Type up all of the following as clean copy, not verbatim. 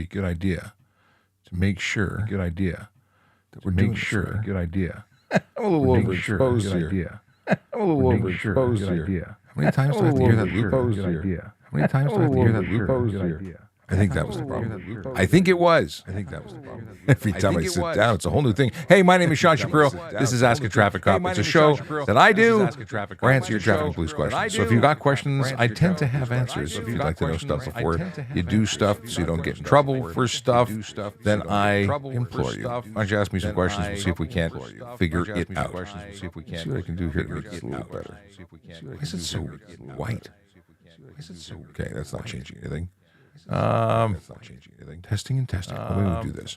good idea to make sure. Good idea that we're doing sure. Good idea. I'm a little overexposed here. I'm a little overexposed here. How many times do I have to hear that loop? Good idea. How many times do I have to hear that loop? Good idea. I think that was the problem. I think it was. I think that was the problem. Every time I sit down, it's a whole new thing. Hey, my name is Sean Shapiro. This is Ask a Traffic Cop. It's a show that I do where I answer your traffic and police questions. So if you've got questions, I tend to have answers. If you'd like to know stuff before you do stuff so you don't get in trouble for stuff, then I implore you. Why don't you ask me some questions? We'll see if we can't figure it out. See what I can do here to make this a little better. Why is it so white? Okay, that's not changing anything. Testing and testing. Let me do this.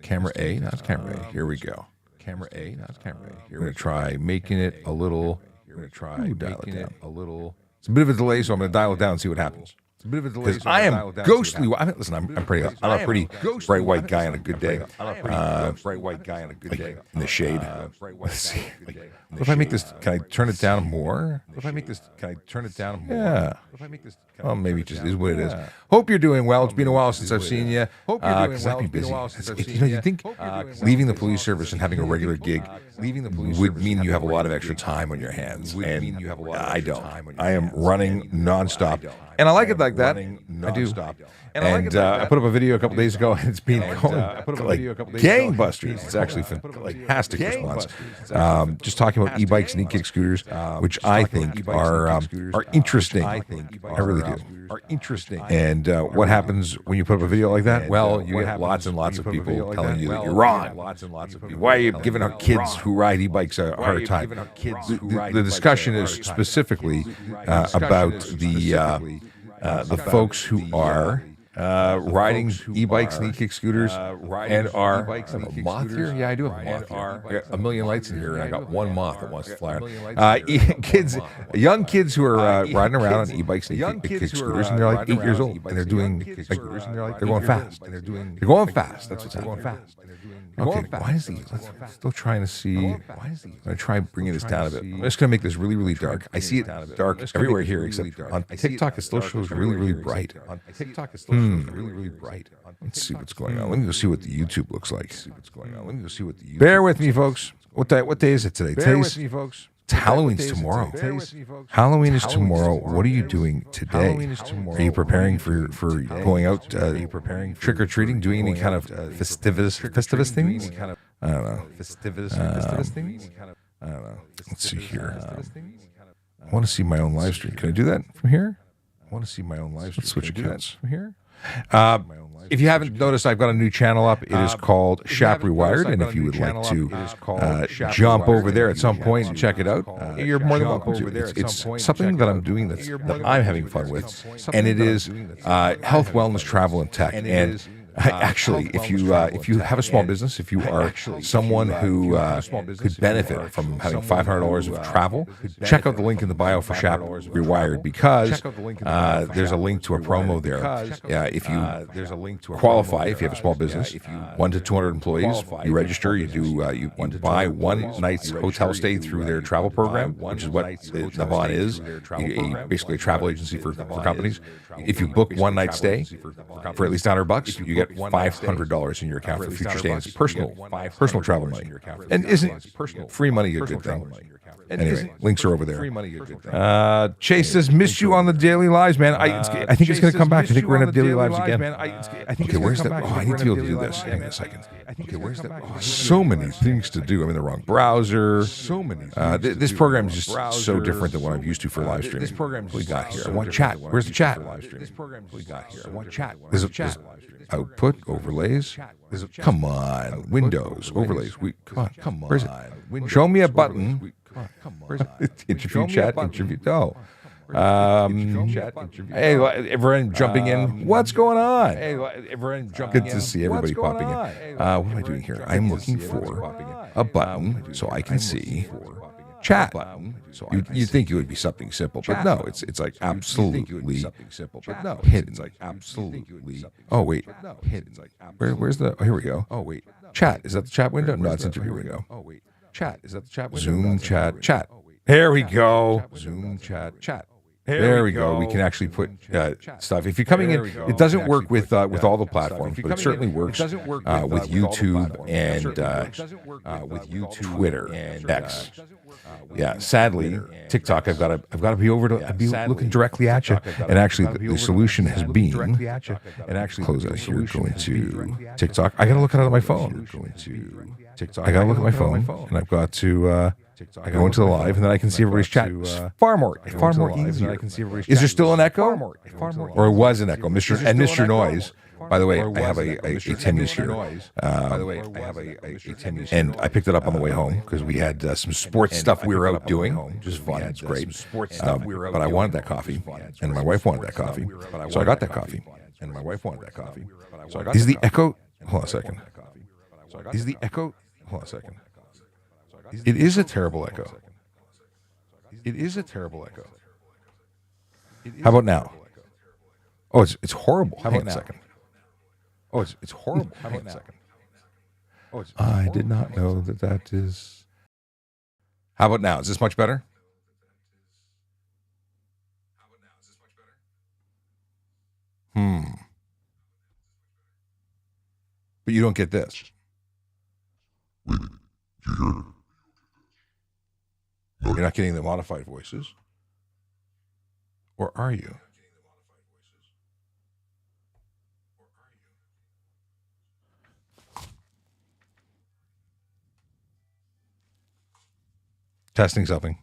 Camera A, that's camera A. Here we go. Camera A, that's camera A. We're going to try making it a little. We're going to try making it a little. It's a bit of a delay, so I'm going to dial it down and see what happens. Because I am ghostly. Listen, I'm a pretty bright white guy on a good day. Bright white guy on a good day in the shade. Let's see. What if I make this? Can I turn it down more? What if I make this? Can I turn it down more? Yeah. What if I make this? Well, maybe it just is what it is. Hope you're doing well. It's been a while since I've seen you. Because I've been busy. You think leaving the police service and having a regular gig would mean you have a lot of extra time on your hands, and I don't. I am running nonstop. And I like it like that. I do. And I put up a video a couple days ago, and it's been going like gangbusters. It's actually fantastic response. Just talking about e-bikes and e-kick scooters, which I think are interesting. I really do. Are interesting. And what happens when you put up a video like that? Well, you get lots and lots of people telling you that you're wrong. Why are you giving our kids who ride e-bikes a hard time? The discussion is specifically about the folks who are riding e-bikes and e-kick scooters and are I have a moth here? Yeah, I do have a moth here. I got a million lights in here, and I got one moth that wants to fly around. Young kids who are riding around on e-bikes and e-kick scooters, and they're like 8 years old, and they're doing they're going fast. They're going fast. That's what's happening. Okay, why is he still trying to see? I'm going to try bringing this down a bit. I'm just going to make this really, really dark. I see it dark everywhere here, except on TikTok it still shows really, really bright. On TikTok it still shows really, really bright. Let's see what's going on. Let me go see what the YouTube looks like. Bear with me, folks. What day is it today? Bear with me, folks. Halloween's tomorrow. Halloween is tomorrow. What are you doing today? Are you preparing for going out? Are you preparing trick or treating? Doing any kind of festivus things? I don't know. Festivus things? I don't know. Let's see here. I want to see my own live stream. Can I do that from here? I want to see my own live stream. Let's switch accounts from here. If you haven't noticed, I've got a new channel up. It is called Shap Rewired, and if you would like to jump over there at some point and check it out, you're more than welcome to. It's something that I'm doing that I'm having fun with, and it is health, wellness, travel, and tech. And actually, if you have a small business, if you are someone who could benefit from having $500 of travel, check out the link in the bio for Shap Rewired, because there's a link to a promo there. If you qualify, if you have a small business, 1 to 200 employees, you register, you buy one night's hotel stay through their travel program, which is what Navan is, basically a travel agency for companies. If you book one night stay for at least $100, you get $500 in your account for future stay. It's personal travel money. And isn't free money a good thing? Anyway, links are over there. Chase says, missed you on the daily lives, man. I think it's going to come back. I think we're going to have daily lives again. Okay, where's that? Oh, I need to be able to do this. Hang on a second. Okay, where's that? Oh, so many things to do. I'm in the wrong browser. So many. This program is just so different than what I'm used to for live streaming. This program we got here. I want chat. Where's the chat? This program we got here. I want chat. There's output overlays. Come on, Windows overlays. Come on. Where's it? Show me a button. Interview chat. Interview. No. Hey, everyone jumping in. What's going on? Hey, everyone jumping in. Good to see everybody popping in. What am I doing here? I'm looking for a button so I can see chat. You'd think it would be something simple, but no, it's like absolutely hidden. It's like absolutely. Oh wait, where's the? Oh, here we go. Oh wait, chat. Is that the chat window? No, it's interview window. Oh wait, chat. Is that the chat window? Zoom chat. Here we go. Zoom chat. There we go. We can actually put stuff. If you're coming in, it doesn't work with all the platforms, but it certainly works with YouTube and with Twitter and X. Yeah, sadly, TikTok. I've got to be looking directly at you. And actually, the solution has been close out here. Going to TikTok. I got to look at it on my phone. Going to TikTok. I got to look at my phone, and I've got to. I go into the live, and then I can see everybody's chat. Far more easier. Is there still an echo? Or it was an echo? Mr. Noise. By the way, I have a 10 use here. And I picked it up on the way home because we had some sports stuff we were out doing, which is fun. It's great. But I wanted that coffee, and my wife wanted that coffee. So I got that coffee, and my wife wanted that coffee. Is the echo? Hold on a second. Is the echo? Hold on a second. It is a terrible echo. It is a terrible echo. How about now? Oh, it's horrible. Hang on a second. Oh, it's horrible. Hang on a second. I did not know that is. How about now? Is this much better? But you don't get this. Wait, you heard it. You're not getting the modified voices? Or are you? Testing something.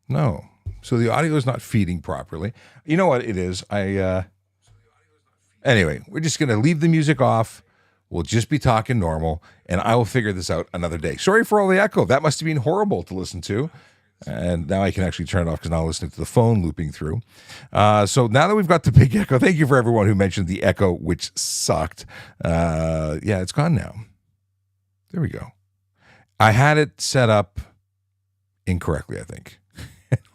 No. So the audio is not feeding properly. You know what it is? Anyway, we're just going to leave the music off. We'll just be talking normal, and I will figure this out another day. Sorry for all the echo. That must have been horrible to listen to. And now I can actually turn it off because now I'm listening to the phone looping through. So now that we've got the big echo, thank you for everyone who mentioned the echo, which sucked. Yeah, it's gone now. There we go. I had it set up incorrectly, I think.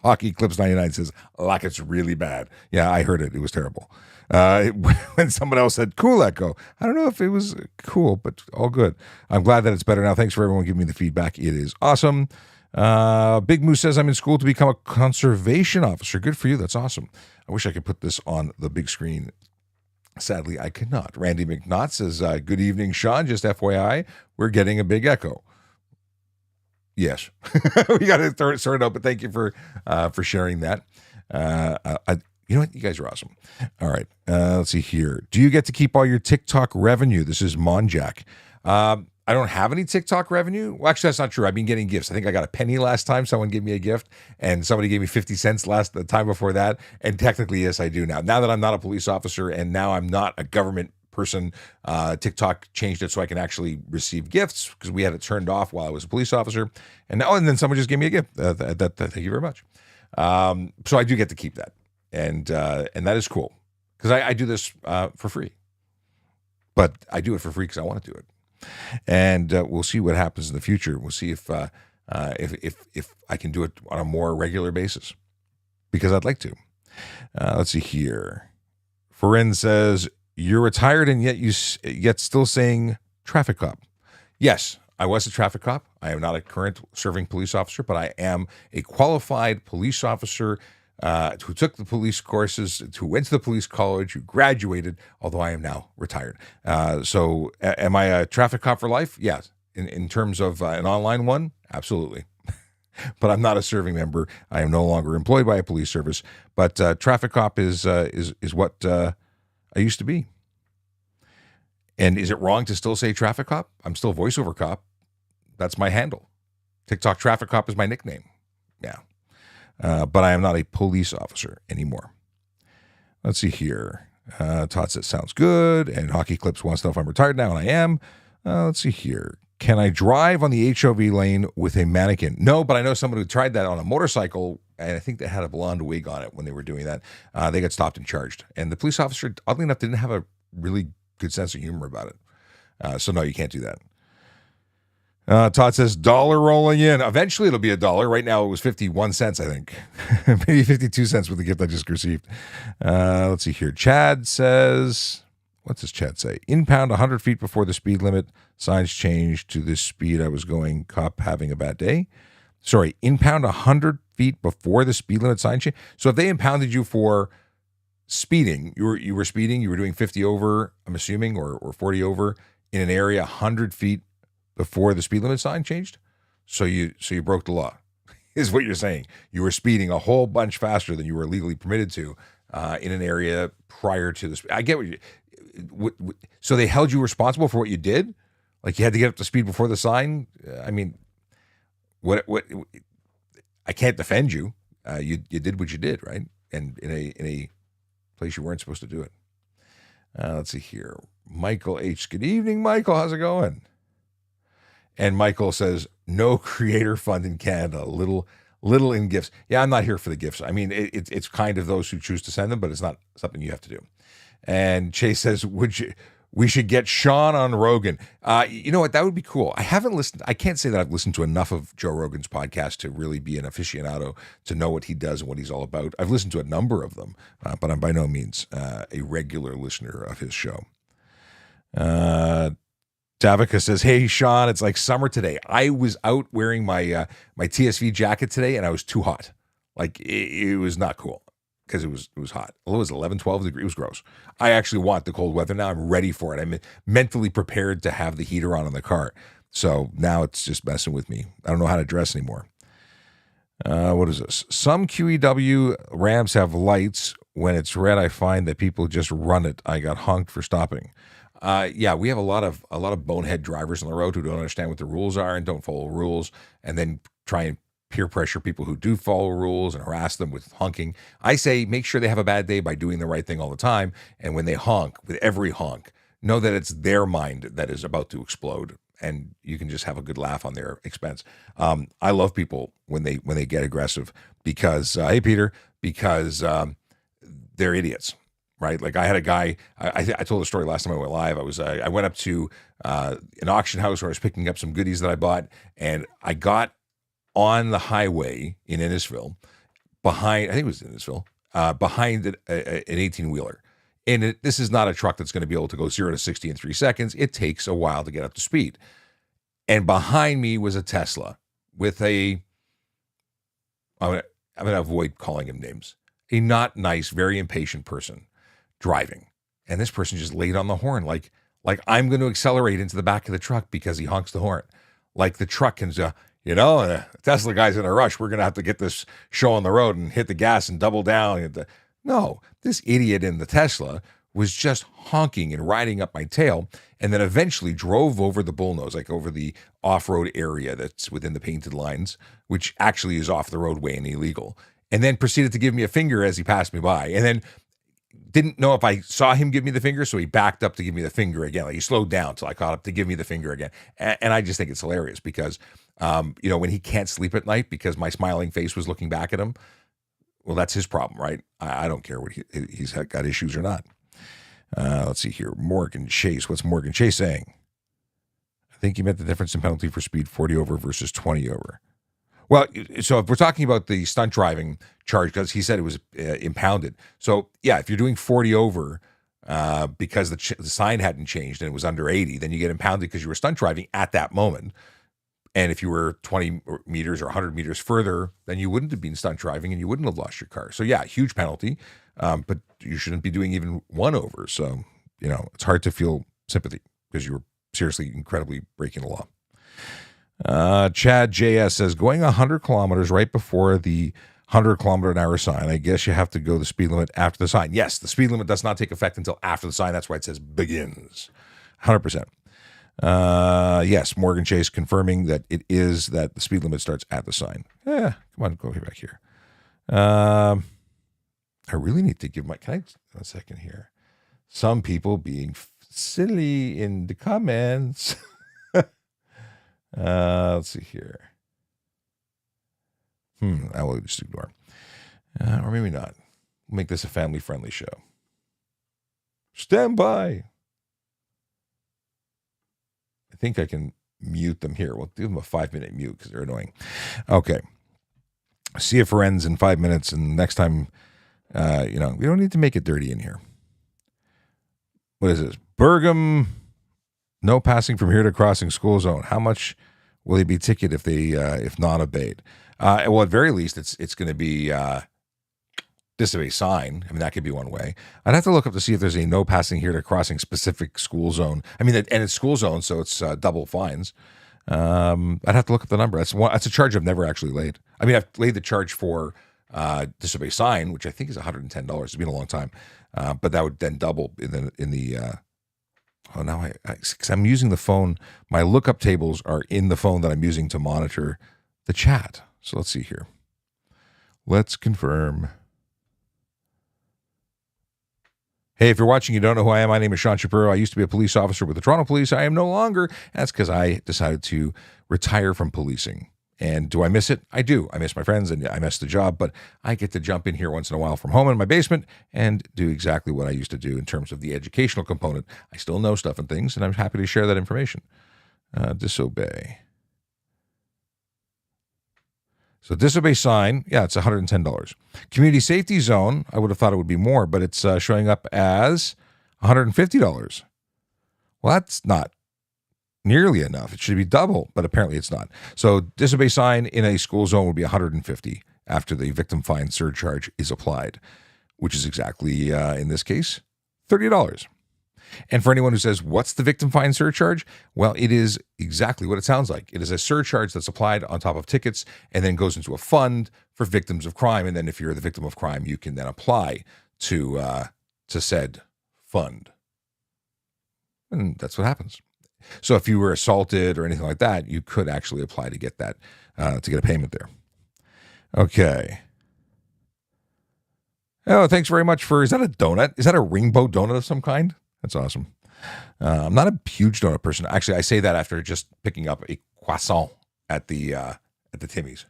Hockey Clips 99 says, like it's really bad. Yeah, I heard it. It was terrible. When someone else said cool echo, I don't know if it was cool, but all good. I'm glad that it's better now. Thanks for everyone giving me the feedback. It is awesome. Big Moose says I'm in school to become a conservation officer. Good for you. That's awesome. I wish I could put this on the big screen. Sadly, I cannot. Randy McNaught says, good evening, Sean. Just FYI, we're getting a big echo. Yes, we got to sort it out, but thank you for sharing that. You know what? You guys are awesome. All right. Let's see here. Do you get to keep all your TikTok revenue? This is Monjack. I don't have any TikTok revenue. Well, actually, that's not true. I've been getting gifts. I think I got a penny last time. Someone gave me a gift, and somebody gave me 50 cents the time before that. And technically, yes, I do now. Now that I'm not a police officer and now I'm not a government person, TikTok changed it so I can actually receive gifts because we had it turned off while I was a police officer. And then someone just gave me a gift. Thank you very much. So I do get to keep that. And that is cool because I do this for free, but I do it for free because I want to do it. And we'll see what happens in the future. We'll see if I can do it on a more regular basis because I'd like to. Let's see here. Ferin says you're retired and yet still saying traffic cop. Yes, I was a traffic cop. I am not a current serving police officer, but I am a qualified police officer who took the police courses, who went to the police college, who graduated, although I am now retired. So am I a traffic cop for life? Yes. In terms of an online one, absolutely. But I'm not a serving member. I am no longer employed by a police service. But traffic cop is what I used to be. And is it wrong to still say traffic cop? I'm still voiceover cop. That's my handle. TikTok traffic cop is my nickname. Yeah. But I am not a police officer anymore. Let's see here. Todd says, sounds good. And Hockey Clips wants to know if I'm retired now, and I am. Let's see here. Can I drive on the HOV lane with a mannequin? No, but I know someone who tried that on a motorcycle, and I think they had a blonde wig on it when they were doing that. They got stopped and charged. And the police officer, oddly enough, didn't have a really good sense of humor about it. So no, you can't do that. Todd says, dollar rolling in. Eventually it'll be $1. Right now it was 51 cents, I think. Maybe 52 cents with the gift I just received. Let's see here. Chad says, what's does Chad say? Impound 100 feet before the speed limit. Signs changed to this speed I was going. Cop having a bad day. Sorry, impound 100 feet before the speed limit sign change. So if they impounded you for speeding, you were speeding, you were doing 50 over, I'm assuming, or 40 over in an area 100 feet before the speed limit sign changed. So you broke the law, is what you're saying. You were speeding a whole bunch faster than you were legally permitted to in an area prior to the. I get what you. So they held you responsible for what you did. Like you had to get up to speed before the sign. I mean, what? I can't defend you. You did what you did, right? And in a place you weren't supposed to do it. Let's see here. Michael H. Good evening, Michael. How's it going? And Michael says, no creator fund in Canada. Little in gifts. Yeah, I'm not here for the gifts. I mean, it's kind of those who choose to send them, but it's not something you have to do. And Chase says, we should get Sean on Rogan. You know what? That would be cool. I haven't listened. I can't say that I've listened to enough of Joe Rogan's podcast to really be an aficionado to know what he does and what he's all about. I've listened to a number of them, but I'm by no means a regular listener of his show. Davika says, hey, Sean, it's like summer today. I was out wearing my TSV jacket today, and I was too hot. Like, it was not cool because it was hot. Although it was 11, 12 degrees. It was gross. I actually want the cold weather now. I'm ready for it. I'm mentally prepared to have the heater on in the car. So now it's just messing with me. I don't know how to dress anymore. What is this? Some QEW ramps have lights. When it's red, I find that people just run it. I got honked for stopping. Yeah, we have a lot of bonehead drivers on the road who don't understand what the rules are and don't follow rules, and then try and peer pressure people who do follow rules and harass them with honking. I say make sure they have a bad day by doing the right thing all the time, and when they honk, with every honk, know that it's their mind that is about to explode, and you can just have a good laugh on their expense. I love people when they get aggressive because, hey, Peter, because they're idiots. Right, like I had a guy. I told the story last time I went live. I went up to an auction house where I was picking up some goodies that I bought, and I got on the highway in Innisfil behind. I think it was Innisfil behind an 18-wheeler. And this is not a truck that's going to be able to go 0 to 60 in 3 seconds. It takes a while to get up to speed. And behind me was a Tesla with I'm going to avoid calling him names. A not nice, very impatient person driving, and this person just laid on the horn like I'm going to accelerate into the back of the truck because he honks the horn. Like the truck can the Tesla guy's in a rush. We're going to have to get this show on the road and hit the gas and double down. No, this idiot in the Tesla was just honking and riding up my tail, and then eventually drove over the bullnose, like over the off-road area that's within the painted lines, which actually is off the roadway and illegal, and then proceeded to give me a finger as he passed me by, and then didn't know if I saw him give me the finger, so he backed up to give me the finger again. Like he slowed down till I caught up to give me the finger again. And I just think it's hilarious because, when he can't sleep at night because my smiling face was looking back at him, well, that's his problem, right? I don't care what he's got issues or not. Let's see here. Morgan Chase. What's Morgan Chase saying? I think he meant the difference in penalty for speed 40 over versus 20 over. Well, so if we're talking about the stunt driving charge, because he said it was impounded. So, yeah, if you're doing 40 over because the sign hadn't changed and it was under 80, then you get impounded because you were stunt driving at that moment. And if you were 20 meters or 100 meters further, then you wouldn't have been stunt driving and you wouldn't have lost your car. So, yeah, huge penalty, but you shouldn't be doing even 1 over. So, it's hard to feel sympathy because you were seriously incredibly breaking the law. Chad JS says, going 100 kilometers right before the 100-kilometer-an-hour sign, I guess you have to go the speed limit after the sign. Yes, the speed limit does not take effect until after the sign. That's why it says begins. 100%. Yes, Morgan Chase confirming that it is that the speed limit starts at the sign. Yeah, come on, go back here. I really need to give can I, a second here. Some people being silly in the comments. Let's see here. I will just ignore. Or maybe not. We'll make this a family-friendly show. Stand by. I think I can mute them here. We'll give them a 5-minute mute because they're annoying. Okay. See you for ends in 5 minutes. And next time, we don't need to make it dirty in here. What is this? Bergam, no passing from here to crossing school zone. How much will they be ticketed if not obeyed? Well, at very least, it's going to be disobey sign. I mean, that could be one way. I'd have to look up to see if there's a no passing here to crossing specific school zone. I mean, and it's school zone, so it's double fines. I'd have to look up the number. That's a charge I've never actually laid. I mean, I've laid the charge for disobey sign, which I think is $110. It's been a long time, but that would then double in the. Oh, now because I'm using the phone. My lookup tables are in the phone that I'm using to monitor the chat. So let's see here. Let's confirm. Hey, if you're watching, you don't know who I am. My name is Sean Shapiro. I used to be a police officer with the Toronto Police. I am no longer. That's because I decided to retire from policing. And do I miss it? I do. I miss my friends and I miss the job, but I get to jump in here once in a while from home in my basement and do exactly what I used to do in terms of the educational component. I still know stuff and things, and I'm happy to share that information. Disobey. So disobey sign, yeah, it's $110. Community safety zone, I would have thought it would be more, but it's showing up as $150. Well, that's not nearly enough. It should be double, but apparently it's not. So disobey sign in a school zone would be $150 after the victim fine surcharge is applied, which is exactly, in this case, $30. And for anyone who says, what's the victim fine surcharge? Well, it is exactly what it sounds like. It is a surcharge that's applied on top of tickets and then goes into a fund for victims of crime. And then if you're the victim of crime, you can then apply to said fund. And that's what happens. So if you were assaulted or anything like that, you could actually apply to get that, to get a payment there. Okay. Oh, thanks very much is that a donut? Is that a rainbow donut of some kind? That's awesome. I'm not a huge donut person. Actually, I say that after just picking up a croissant at the Timmy's,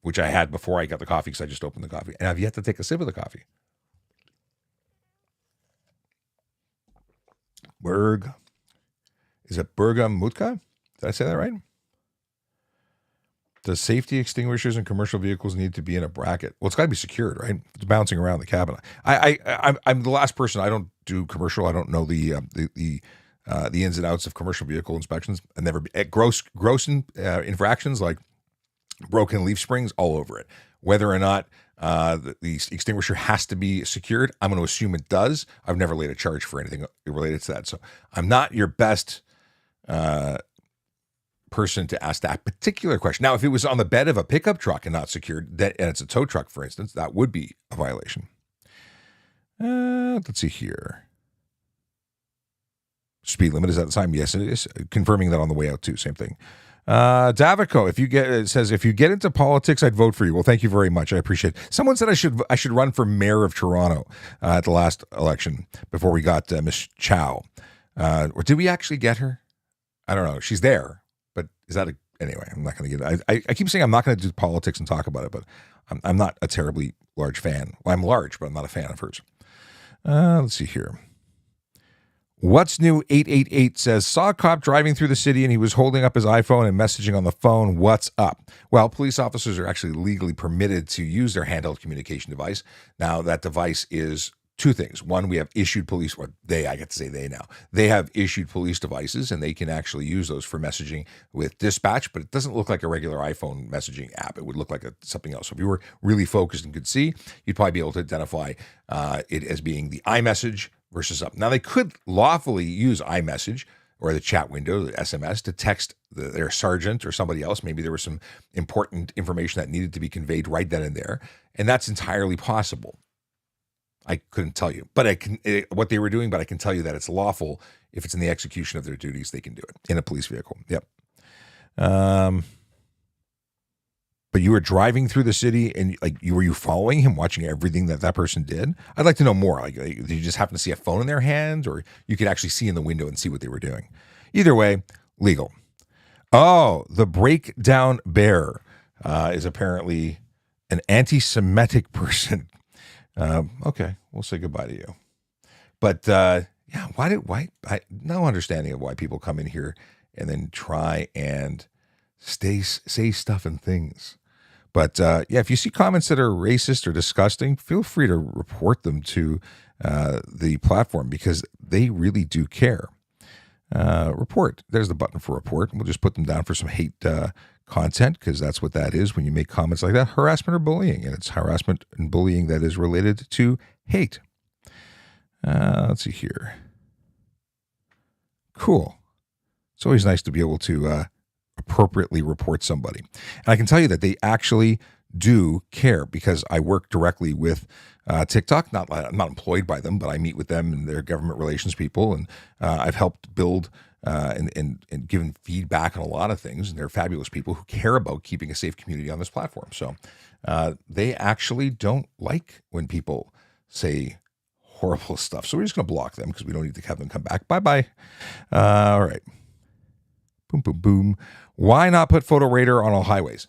which I had before I got the coffee because I just opened the coffee. And I've yet to take a sip of the coffee. Is it Bergamutka? Did I say that right? Does safety extinguishers in commercial vehicles need to be in a bracket? Well, it's got to be secured, right? It's bouncing around the cabin. I'm the last person. I don't do commercial. I don't know the ins and outs of commercial vehicle inspections. I never gross infractions like broken leaf springs all over it. Whether or not the extinguisher has to be secured, I'm going to assume it does. I've never laid a charge for anything related to that, so I'm not your best person to ask that particular question. Now, if it was on the bed of a pickup truck and not secured, and it's a tow truck, for instance, that would be a violation. Let's see here. Speed limit is at the time. Yes, it is. Confirming that on the way out too. Same thing. Davico, it says if you get into politics, I'd vote for you. Well, thank you very much. I appreciate it. Someone said I should run for mayor of Toronto at the last election before we got Miss Chow. Or did we actually get her? I don't know. She's there. But is that anyway, I'm not going to get it. I keep saying I'm not going to do politics and talk about it, but I'm not a terribly large fan. Well, I'm large, but I'm not a fan of hers. Let's see here. What's New 888 says, saw a cop driving through the city and he was holding up his iPhone and messaging on the phone. What's up? Well, police officers are actually legally permitted to use their handheld communication device. Now, that device is two things. One, we have issued police, or I get to say they now. They have issued police devices and they can actually use those for messaging with dispatch, but it doesn't look like a regular iPhone messaging app. It would look like something else. So if you were really focused and could see, you'd probably be able to identify it as being the iMessage versus up. Now, they could lawfully use iMessage or the chat window, the SMS, to text their sergeant or somebody else. Maybe there was some important information that needed to be conveyed right then and there, and that's entirely possible. I couldn't tell you, but what they were doing, but I can tell you that it's lawful. If it's in the execution of their duties, they can do it in a police vehicle. Yep. But you were driving through the city and were you following him, watching everything that person did? I'd like to know more. Did you just happen to see a phone in their hands, or you could actually see in the window and see what they were doing? Either way, legal. Oh, the breakdown bear is apparently an anti-Semitic person. Okay, we'll say goodbye to you. But yeah, why? No understanding of why people come in here and then try and say stuff and things. But yeah, if you see comments that are racist or disgusting, feel free to report them to the platform because they really do care. Report. There's the button for report. We'll just put them down for some hate content, because that's what that is when you make comments like that, harassment or bullying. And it's harassment and bullying that is related to hate. Let's see here. Cool. It's always nice to be able to appropriately report somebody. And I can tell you that they actually do care, because I work directly with TikTok. I'm not employed by them, but I meet with them and their government relations people, and I've helped build and given feedback on a lot of things. And they're fabulous people who care about keeping a safe community on this platform. So they actually don't like when people say horrible stuff. So we're just going to block them, because we don't need to have them come back. Bye-bye. All right. Boom, boom, boom. Why not put photo radar on all highways?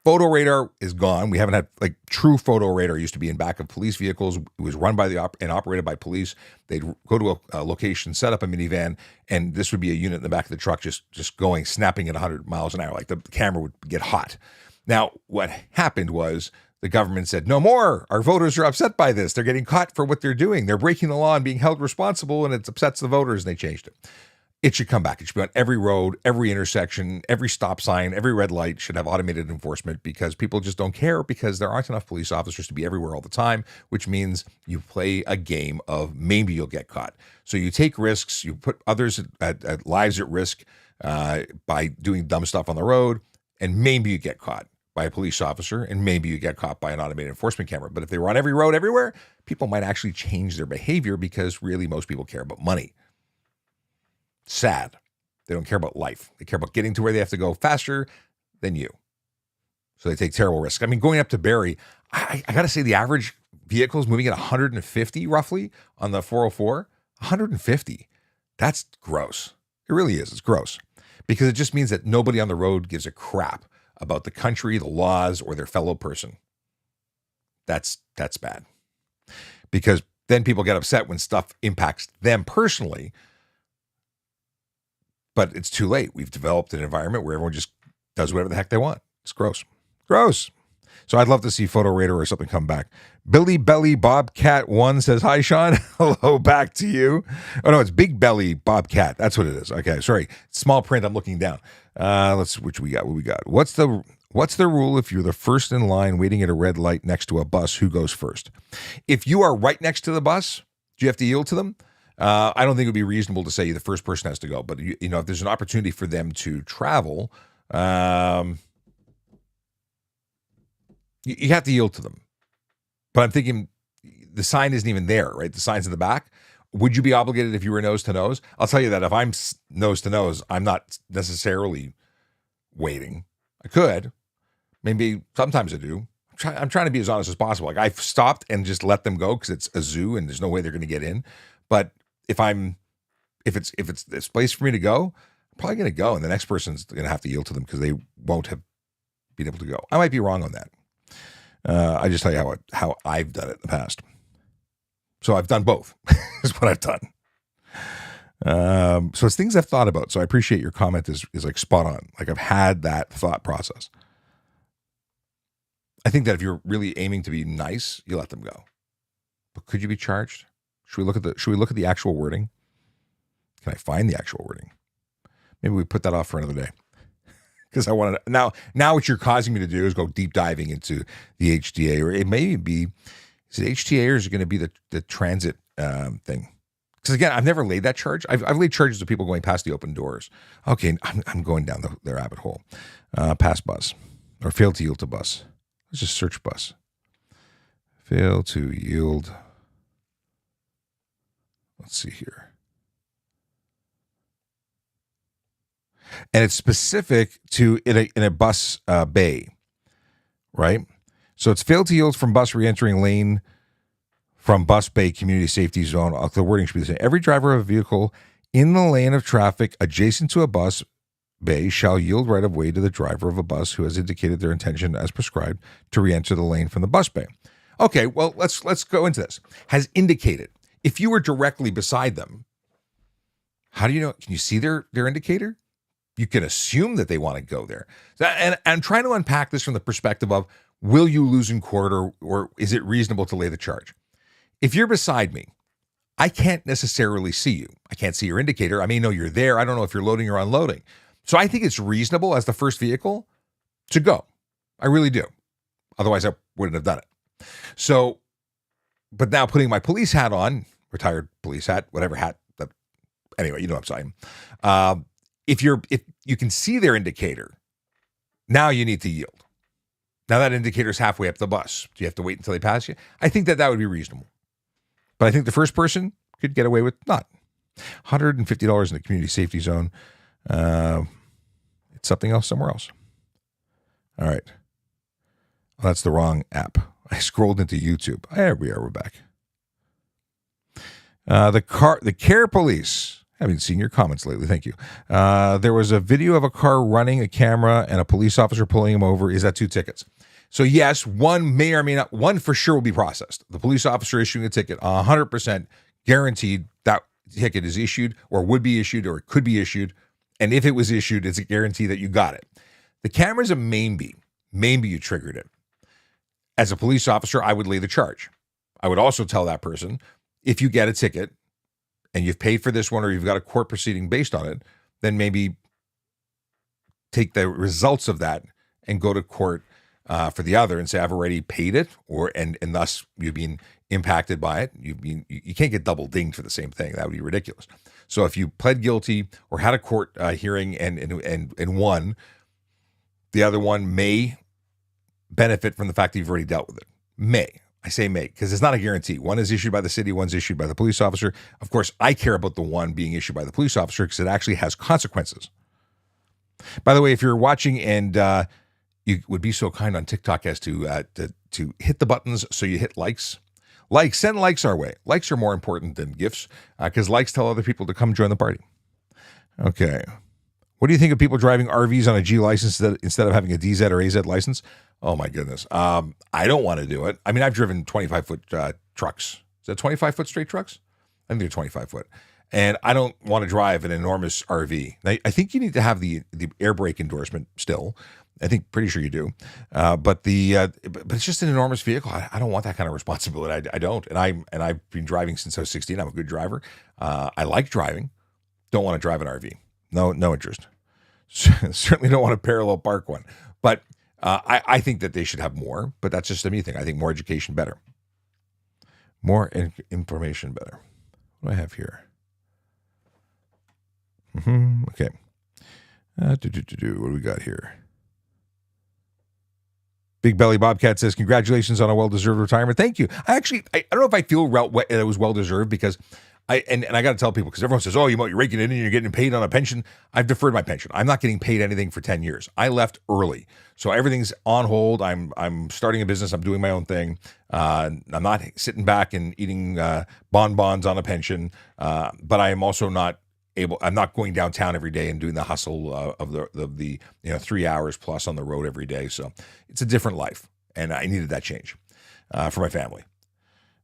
Photo radar is gone. We haven't had, like, true photo radar used to be in back of police vehicles. It was run by and operated by police. They'd go to a location, set up a minivan, and this would be a unit in the back of the truck just going, snapping at 100 miles an hour. Like, the camera would get hot. Now, what happened was the government said, no more. Our voters are upset by this. They're getting caught for what they're doing. They're breaking the law and being held responsible, and it upsets the voters, and they changed it. It should come back. It should be on every road, every intersection, every stop sign, every red light should have automated enforcement, because people just don't care, because there aren't enough police officers to be everywhere all the time, which means you play a game of maybe you'll get caught. So you take risks, you put others at lives at risk by doing dumb stuff on the road, and maybe you get caught by a police officer, and maybe you get caught by an automated enforcement camera. But if they were on every road everywhere, people might actually change their behavior, because really most people care about money. Sad. They don't care about life. They care about getting to where they have to go faster than you. So they take terrible risks. I mean, going up to Barrie, I got to say, the average vehicle is moving at 150 roughly on the 404. 150. That's gross. It really is. It's gross, because it just means that nobody on the road gives a crap about the country, the laws, or their fellow person. That's bad, because then people get upset when stuff impacts them personally. But it's too late. We've developed an environment where everyone just does whatever the heck they want. It's gross. Gross. So I'd love to see photo radar or something come back. Billy Belly Bobcat 1 says, hi, Sean. Hello, back to you. Oh, no, it's Big Belly Bobcat. That's what it is. Okay, sorry. Small print. I'm looking down. What we got? What's the rule if you're the first in line waiting at a red light next to a bus? Who goes first? If you are right next to the bus, do you have to yield to them? I don't think it would be reasonable to say the first person has to go, but you know, if there's an opportunity for them to travel, you have to yield to them. But I'm thinking the sign isn't even there, right? The sign's in the back. Would you be obligated if you were nose to nose? I'll tell you that if I'm nose to nose, I'm not necessarily waiting. I could, maybe sometimes I do. I'm trying to be as honest as possible. Like, I've stopped and just let them go because it's a zoo and there's no way they're going to get in. But if it's this place for me to go, I'm probably going to go, and the next person's going to have to yield to them because they won't have been able to go. I might be wrong on that. I just tell you how I've done it in the past. So I've done both. Is what I've done. So it's things I've thought about. So I appreciate your comment is like spot on. Like, I've had that thought process. I think that if you're really aiming to be nice, you let them go. But could you be charged? Should we look at the actual wording? Can I find the actual wording? Maybe we put that off for another day. Because I want to now what you're causing me to do is go deep diving into the HTA, or it may be, is it HTA or is it going to be the transit thing? Because again, I've never laid that charge. I've laid charges of people going past the open doors. Okay, I'm going down the rabbit hole. Pass bus or fail to yield to bus. Let's just search bus. Fail to yield. Let's see here. And it's specific to in a bus bay, right? So it's failed to yield from bus re-entering lane from bus bay community safety zone. The wording should be the same. Every driver of a vehicle in the lane of traffic adjacent to a bus bay shall yield right of way to the driver of a bus who has indicated their intention as prescribed to re-enter the lane from the bus bay. Okay, well, let's go into this. Has indicated. If you were directly beside them, how do you know? Can you see their indicator? You can assume that they want to go there. And I'm trying to unpack this from the perspective of, will you lose in court, or is it reasonable to lay the charge? If you're beside me, I can't necessarily see you. I can't see your indicator. I may know you're there. I don't know if you're loading or unloading. So I think it's reasonable as the first vehicle to go. I really do. Otherwise, I wouldn't have done it. So, but now putting my police hat on, retired police hat, whatever hat. Anyway, you know what I'm saying. If you can see their indicator, now you need to yield. Now that indicator's halfway up the bus. Do you have to wait until they pass you? I think that would be reasonable. But I think the first person could get away with not. $150 in the community safety zone. It's something else somewhere else. All right. Well, that's the wrong app. I scrolled into YouTube. There we are. We're back. The care police. I haven't seen your comments lately. Thank you. There was a video of a car running a camera and a police officer pulling him over. Is that 2 tickets? So yes, one may or may not, one for sure will be processed. The police officer issuing a ticket, 100% guaranteed that ticket is issued or would be issued or it could be issued. And if it was issued, it's a guarantee that you got it. The camera's a maybe. Maybe you triggered it. As a police officer, I would lay the charge. I would also tell that person, if you get a ticket and you've paid for this one or you've got a court proceeding based on it, then maybe take the results of that and go to court for the other and say, I've already paid it, and thus you've been impacted by it. You can't get double dinged for the same thing. That would be ridiculous. So if you pled guilty or had a court hearing and won, the other one may benefit from the fact that you've already dealt with it. May. I say may, because it's not a guarantee. One is issued by the city, one's issued by the police officer. Of course, I care about the one being issued by the police officer because it actually has consequences. By the way, if you're watching and you would be so kind on TikTok as to hit the buttons so you hit likes. Send likes our way. Likes are more important than gifts because likes tell other people to come join the party. Okay. What do you think of people driving RVs on a G license instead of having a DZ or AZ license? Oh, my goodness. I don't want to do it. I mean, I've driven 25-foot trucks. Is that 25-foot straight trucks? I think they're 25-foot. And I don't want to drive an enormous RV. I think you need to have the air brake endorsement still. I think pretty sure you do. But it's just an enormous vehicle. I don't want that kind of responsibility. I don't. And I've been driving since I was 16. I'm a good driver. I like driving. Don't want to drive an RV. No interest. Certainly don't want to parallel park one. But I think that they should have more. But that's just a me thing. I think more education better. More information better. What do I have here? Okay. What do we got here? Big Belly Bobcat says, congratulations on a well-deserved retirement. Thank you. I don't know if I feel it was well-deserved because I got to tell people, because everyone says, oh, you're raking it in and you're getting paid on a pension. I've deferred my pension. I'm not getting paid anything for 10 years. I left early. So everything's on hold. I'm starting a business. I'm doing my own thing. I'm not sitting back and eating bonbons on a pension. But I am also not I'm not going downtown every day and doing the hustle of the 3 hours plus on the road every day. So it's a different life, and I needed that change for my family.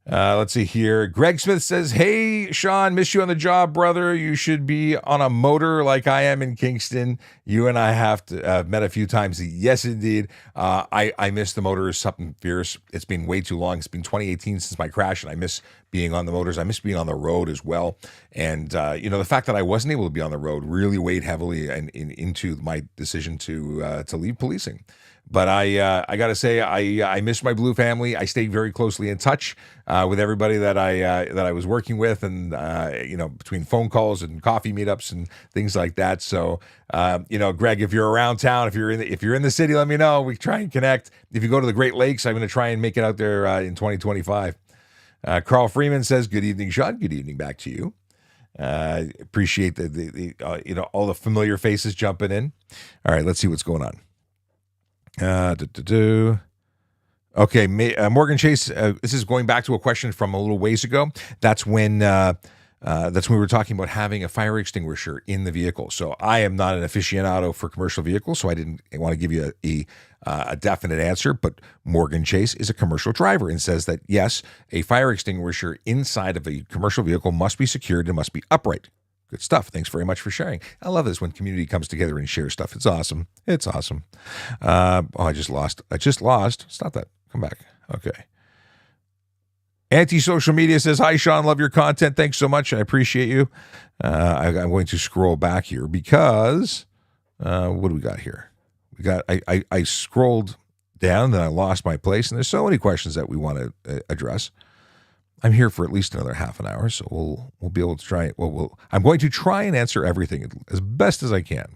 Let's see here. Greg Smith says, hey, Sean, miss you on the job, brother. You should be on a motor like I am in Kingston. You and I have met a few times. Yes, indeed. I miss the motors, something fierce. It's been way too long. It's been 2018 since my crash, and I miss being on the motors. I miss being on the road as well. And, the fact that I wasn't able to be on the road really weighed heavily into my decision to leave policing. But I got to say, I miss my Blue family. I stayed very closely in touch with everybody that I was working with, and between phone calls and coffee meetups and things like that. So Greg, if you're around town, if you're in the city, let me know. We try and connect. If you go to the Great Lakes, I'm going to try and make it out there in 2025. Carl Freeman says, "Good evening, Sean. Good evening back to you." Appreciate the all the familiar faces jumping in. All right, let's see what's going on. Okay, Morgan Chase. This is going back to a question from a little ways ago. That's when we were talking about having a fire extinguisher in the vehicle. So I am not an aficionado for commercial vehicles, so I didn't want to give you a definite answer. But Morgan Chase is a commercial driver and says that yes, a fire extinguisher inside of a commercial vehicle must be secured and must be upright. Good stuff. Thanks very much for sharing. I love this when community comes together and shares stuff. It's awesome. It's awesome. I just lost. Stop that. Come back. Okay. Anti-social media says, hi, Sean, love your content. Thanks so much. I appreciate you. I'm going to scroll back here because what do we got here? I scrolled down, then I lost my place, and there's so many questions that we want to address. I'm here for at least another half an hour, so we'll be able to try. I'm going to try and answer everything as best as I can.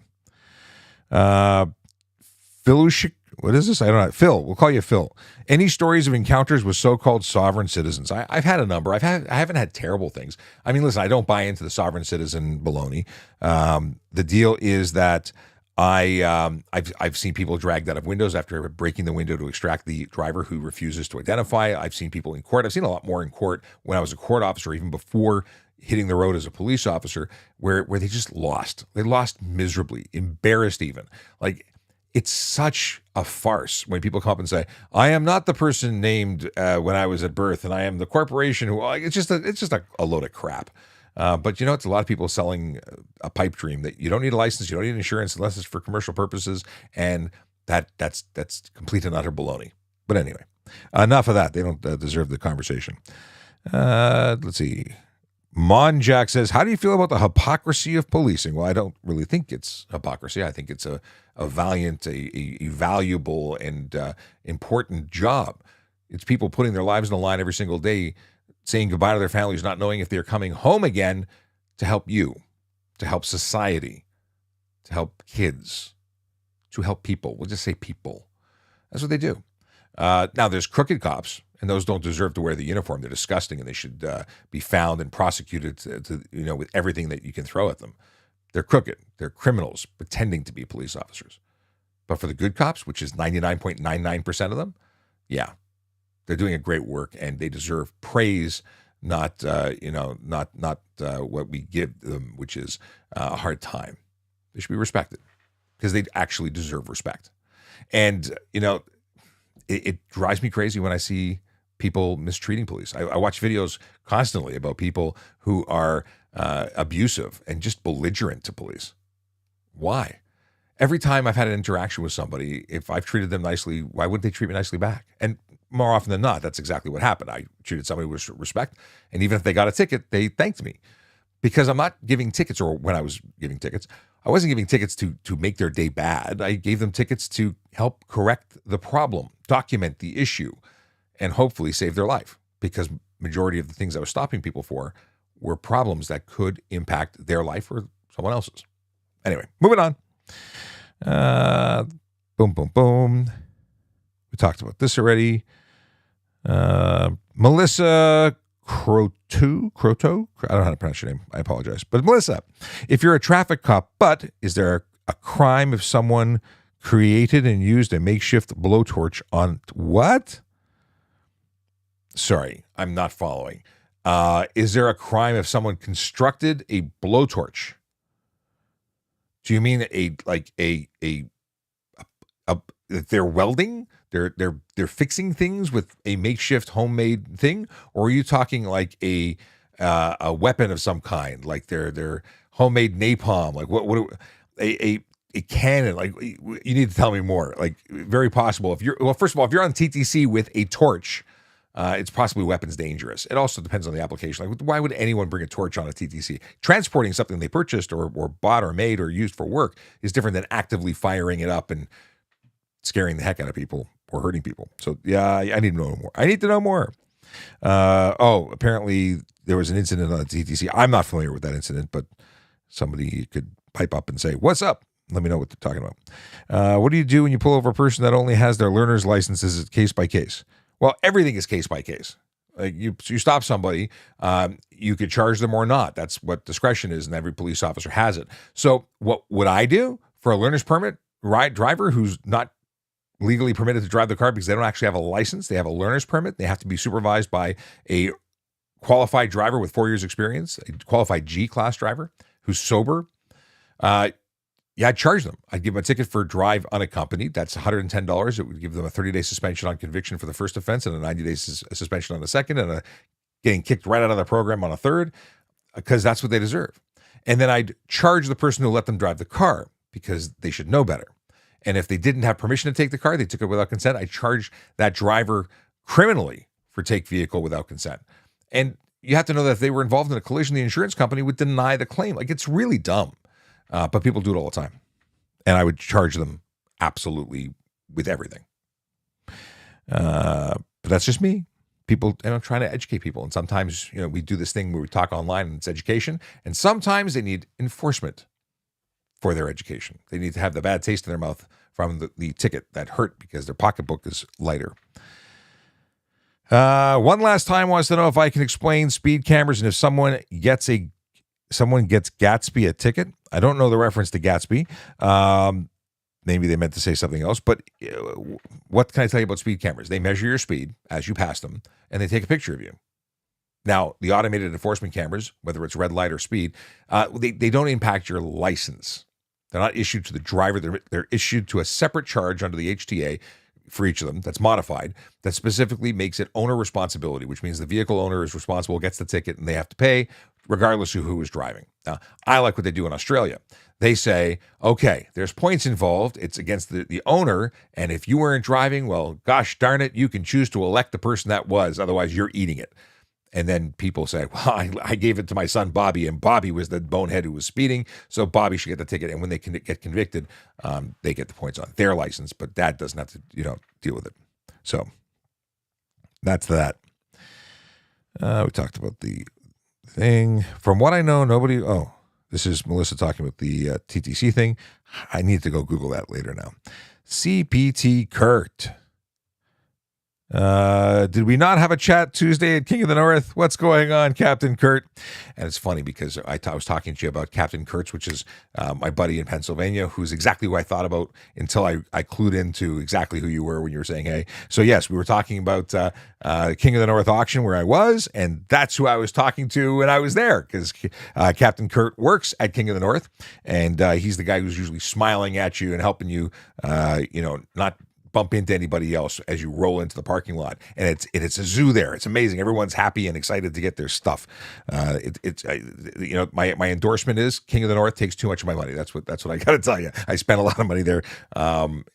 What is this? I don't know. Phil, we'll call you Phil. Any stories of encounters with so-called sovereign citizens? I've had a number. I haven't had terrible things. I mean, listen, I don't buy into the sovereign citizen baloney. The deal is that I've seen people dragged out of windows after breaking the window to extract the driver who refuses to identify. I've seen people in court. I've seen a lot more in court when I was a court officer, even before hitting the road as a police officer, where they just lost. They lost miserably, embarrassed even. Like, it's such a farce when people come up and say, I am not the person named when I was at birth, and I am the corporation who, it's just a load of crap. But it's a lot of people selling a pipe dream that you don't need a license, you don't need insurance unless it's for commercial purposes, and that's complete and utter baloney. But anyway, enough of that. They don't deserve the conversation. Let's see. Monjack says, how do you feel about the hypocrisy of policing? Well, I don't really think it's hypocrisy. I think it's a valiant, a valuable, and important job. It's people putting their lives on the line every single day, saying goodbye to their families, not knowing if they're coming home again, to help you, to help society, to help kids, to help people. We'll just say people. That's what they do. Now, there's crooked cops, and those don't deserve to wear the uniform. They're disgusting, and they should be found and prosecuted to with everything that you can throw at them. They're crooked. They're criminals pretending to be police officers. But for the good cops, which is 99.99% of them, yeah, they're doing a great work, and they deserve praise, not what we give them, which is a hard time. They should be respected because they actually deserve respect. And it drives me crazy when I see people mistreating police. I watch videos constantly about people who are abusive and just belligerent to police. Why? Every time I've had an interaction with somebody, if I've treated them nicely, why wouldn't they treat me nicely back? And more often than not, that's exactly what happened. I treated somebody with respect, and even if they got a ticket, they thanked me. Because I'm not giving tickets, or when I was giving tickets, I wasn't giving tickets to make their day bad. I gave them tickets to help correct the problem, document the issue, and hopefully save their life. Because majority of the things I was stopping people for were problems that could impact their life or someone else's. Anyway, moving on. Boom, boom, boom. We talked about this already. Melissa Croto, I don't know how to pronounce your name. I apologize. But Melissa, if you're a traffic cop, is there a crime if someone created and used a makeshift blowtorch on what? Sorry, I'm not following. Is there a crime if someone constructed a blowtorch? Do you mean they're welding? They're fixing things with a makeshift homemade thing, or are you talking like a weapon of some kind, like their homemade napalm, like what a cannon? Like, you need to tell me more. Like, very possible. First of all, if you're on TTC with a torch, it's possibly weapons dangerous. It also depends on the application. Like, why would anyone bring a torch on a TTC? Transporting something they purchased or bought or made or used for work is different than actively firing it up and scaring the heck out of people or hurting people. So, yeah, I need to know more. I need to know more. Apparently there was an incident on the TTC. I'm not familiar with that incident, but somebody could pipe up and say, what's up? Let me know what they're talking about. What do you do when you pull over a person that only has their learner's license? Is it case by case? Well, everything is case by case. Like, you stop somebody, you could charge them or not. That's what discretion is, and every police officer has it. So what would I do for a learner's permit driver who's not legally permitted to drive the car because they don't actually have a license? They have a learner's permit. They have to be supervised by a qualified driver with 4 years experience, a qualified G-class driver who's sober. I'd charge them. I'd give them a ticket for drive unaccompanied. That's $110. It would give them a 30-day suspension on conviction for the first offense and a 90-day suspension on the second, and getting kicked right out of the program on a third, because that's what they deserve. And then I'd charge the person who let them drive the car because they should know better. And if they didn't have permission to take the car, they took it without consent, I charge that driver criminally for take vehicle without consent. And you have to know that if they were involved in a collision, the insurance company would deny the claim. Like, it's really dumb. But people do it all the time. And I would charge them absolutely with everything. But that's just me. People, and I'm trying to educate people. And sometimes, we do this thing where we talk online and it's education. And sometimes they need enforcement for their education. They need to have the bad taste in their mouth from the ticket that hurt because their pocketbook is lighter. One last time wants to know if I can explain speed cameras and if someone gets Gatsby a ticket. I don't know the reference to Gatsby. Maybe they meant to say something else, but what can I tell you about speed cameras? They measure your speed as you pass them, and they take a picture of you. Now, the automated enforcement cameras, whether it's red light or speed, they don't impact your license. They're not issued to the driver. They're issued to a separate charge under the HTA for each of them that's modified, that specifically makes it owner responsibility, which means the vehicle owner is responsible, gets the ticket, and they have to pay regardless of who is driving. Now, I like what they do in Australia. They say, okay, there's points involved. It's against the owner. And if you weren't driving, well, gosh darn it, you can choose to elect the person that was. Otherwise, you're eating it. And then people say, well, I gave it to my son, Bobby, and Bobby was the bonehead who was speeding, so Bobby should get the ticket. And when they can get convicted, they get the points on their license, but Dad doesn't have to, deal with it. So that's that. We talked about the thing. From what I know, nobody... Oh, this is Melissa talking about the TTC thing. I need to go Google that later now. CPT Kurt. Did we not have a chat Tuesday at King of the North? What's going on, Captain Kurt? And it's funny because I was talking to you about Captain Kurtz, which is my buddy in Pennsylvania, who's exactly who I thought about until I clued into exactly who you were when you were saying, hey. So yes, we were talking about King of the North auction where I was, and that's who I was talking to when I was there, because Captain Kurt works at King of the North, and he's the guy who's usually smiling at you and helping you, not bump into anybody else as you roll into the parking lot. And it's a zoo there. It's amazing. Everyone's happy and excited to get their stuff. My endorsement is King of the North takes too much of my money. That's what I got to tell you. I spent a lot of money there, and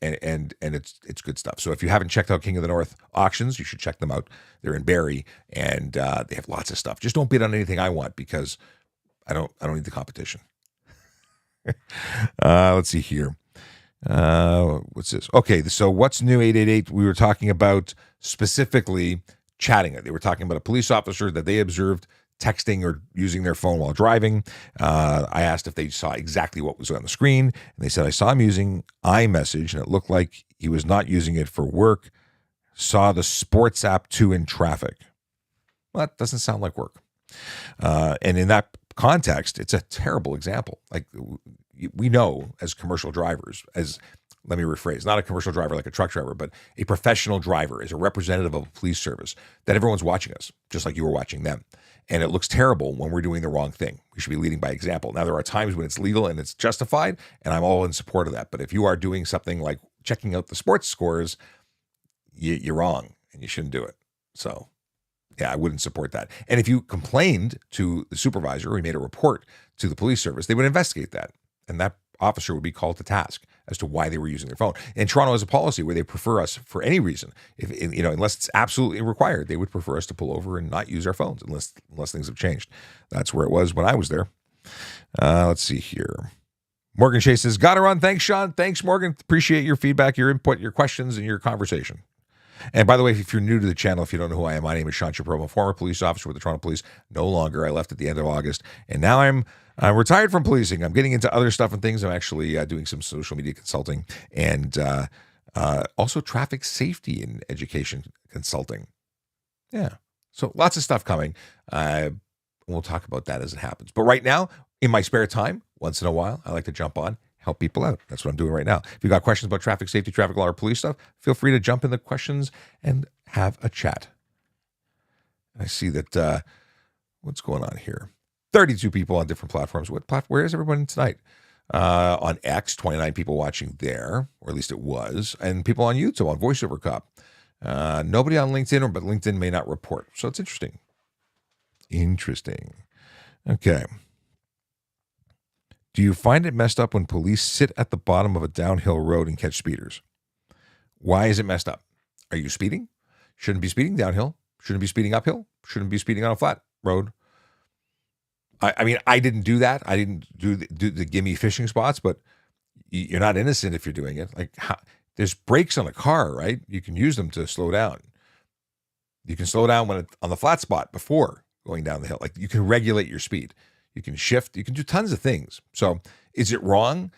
it's good stuff. So if you haven't checked out King of the North auctions, you should check them out. They're in Barrie, and they have lots of stuff. Just don't bid on anything I want, because I don't need the competition. Let's see here. What's this? Okay, so what's new 888? We were talking about specifically chatting. They were talking about a police officer that they observed texting or using their phone while driving. I asked if they saw exactly what was on the screen, and they said, I saw him using iMessage, and it looked like he was not using it for work. Saw the sports app too in traffic. Well, that doesn't sound like work. And in that context, it's a terrible example. Like, we know as commercial drivers, let me rephrase, not a commercial driver like a truck driver, but a professional driver as a representative of a police service, that everyone's watching us, just like you were watching them. And it looks terrible when we're doing the wrong thing. We should be leading by example. Now, there are times when it's legal and it's justified, and I'm all in support of that. But if you are doing something like checking out the sports scores, you're wrong, and you shouldn't do it. So, yeah, I wouldn't support that. And if you complained to the supervisor or you made a report to the police service, they would investigate that. And that officer would be called to task as to why they were using their phone. And Toronto has a policy where they prefer us for any reason. Unless it's absolutely required, they would prefer us to pull over and not use our phones unless things have changed. That's where it was when I was there. Let's see here. Morgan Chase says, gotta run. Thanks, Sean. Thanks, Morgan. Appreciate your feedback, your input, your questions, and your conversation. And by the way, if you're new to the channel, if you don't know who I am, my name is Sean Shapiro. I'm a former police officer with the Toronto Police. No longer. I left at the end of August. And now I'm retired from policing. I'm getting into other stuff and things. I'm actually doing some social media consulting and also traffic safety and education consulting. Yeah. So lots of stuff coming. We'll talk about that as it happens. But right now, in my spare time, once in a while, I like to jump on, help people out. That's what I'm doing right now. If you've got questions about traffic safety, traffic law, or police stuff, feel free to jump in the questions and have a chat. I see that, what's going on here? 32 people on different platforms. Where is everyone tonight? On X, 29 people watching there, or at least it was, and people on YouTube on VoiceOver Cop. Nobody on LinkedIn, but LinkedIn may not report. So it's interesting. Okay. Do you find it messed up when police sit at the bottom of a downhill road and catch speeders? Why is it messed up? Are you speeding? Shouldn't be speeding downhill. Shouldn't be speeding uphill. Shouldn't be speeding on a flat road. I mean, I didn't do that. I didn't do the gimme fishing spots, but you're not innocent if you're doing it. Like, there's brakes on a car, right? You can use them to slow down. You can slow down when on the flat spot before going down the hill. Like, you can regulate your speed. You can shift. You can do tons of things. So is it wrong?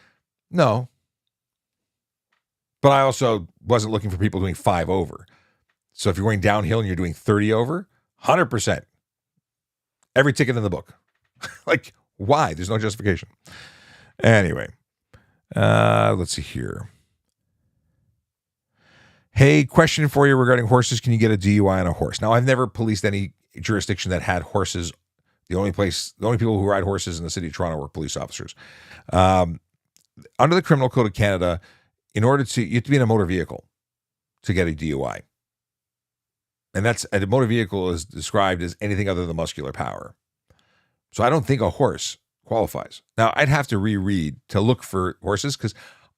No. But I also wasn't looking for people doing 5 over. So if you're going downhill and you're doing 30 over, 100%. Every ticket in the book. Like, why? There's no justification. Anyway, let's see here. Hey, question for you regarding horses. Can you get a DUI on a horse? Now, I've never policed any jurisdiction that had horses. The only people who ride horses in the city of Toronto were police officers. Under the Criminal Code of Canada, you have to be in a motor vehicle to get a DUI. And a motor vehicle is described as anything other than muscular power. So I don't think a horse qualifies. Now, I'd have to reread to look for horses because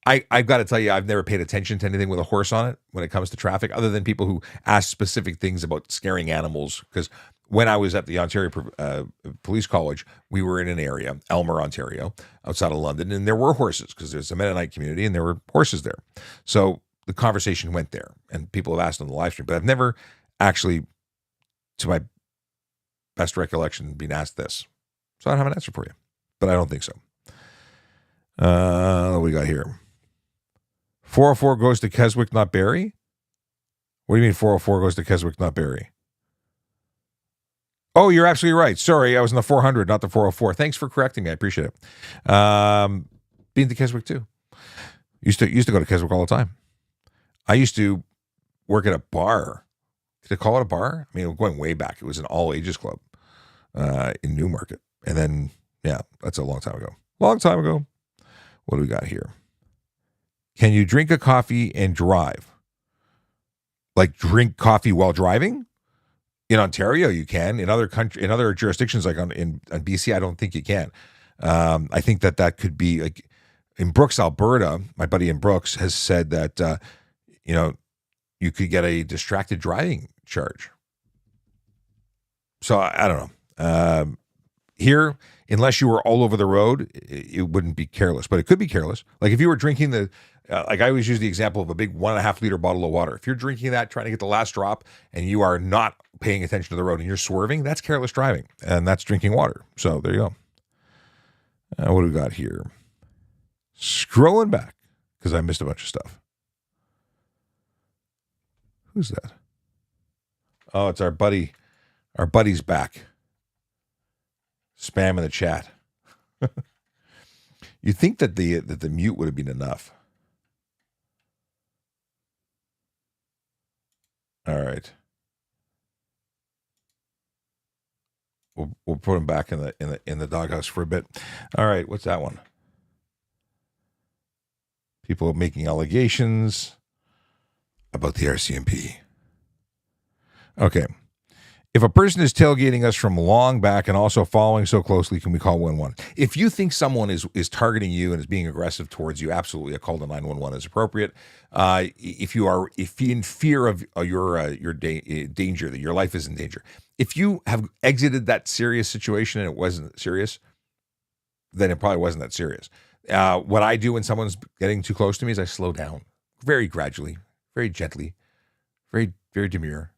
I've got to tell you, I've never paid attention to anything with a horse on it when it comes to traffic, other than people who ask specific things about scaring animals. Because when I was at the Ontario Police College, we were in an area, Elmer, Ontario, outside of London, and there were horses because there's a Mennonite community and there were horses there. So the conversation went there, and people have asked on the live stream, but I've never actually, to my best recollection, been asked this. So I don't have an answer for you, but I don't think so. What do we got here? 404 goes to Keswick, not Barrie? What do you mean 404 goes to Keswick, not Barrie? Oh, you're absolutely right. Sorry, I was in the 400, not the 404. Thanks for correcting me. I appreciate it. Been to Keswick too. Used to go to Keswick all the time. I used to work at a bar. Did I call it a bar? I mean, going way back. It was an all-ages club in Newmarket. And then, yeah, that's a long time ago. Long time ago. What do we got here? Can you drink a coffee and drive? Like drink coffee while driving? In Ontario, you can. In other jurisdictions, like in BC, I don't think you can. I think that could be like in Brooks, Alberta. My buddy in Brooks has said that you could get a distracted driving charge. So I don't know. Here, unless you were all over the road, it wouldn't be careless, but it could be careless. Like if you were drinking like I always use the example of a big 1.5 liter bottle of water. If you're drinking that, trying to get the last drop, and you are not paying attention to the road and you're swerving, that's careless driving, and that's drinking water. So there you go. What do we got here? Scrolling back because I missed a bunch of stuff. Who's that? Oh, it's our buddy. Our buddy's back. Spam in the chat. You think that the mute would have been enough? All right. We'll put him back in the doghouse for a bit. All right, what's that one? People making allegations about the RCMP. Okay. If a person is tailgating us from long back and also following so closely, can we call 111? If you think someone is targeting you and is being aggressive towards you, absolutely, a call to 911 is appropriate. If you're in fear of your danger, that your life is in danger, if you have exited that serious situation and it wasn't serious, then it probably wasn't that serious. What I do when someone's getting too close to me is I slow down very gradually, very gently, very, very demure.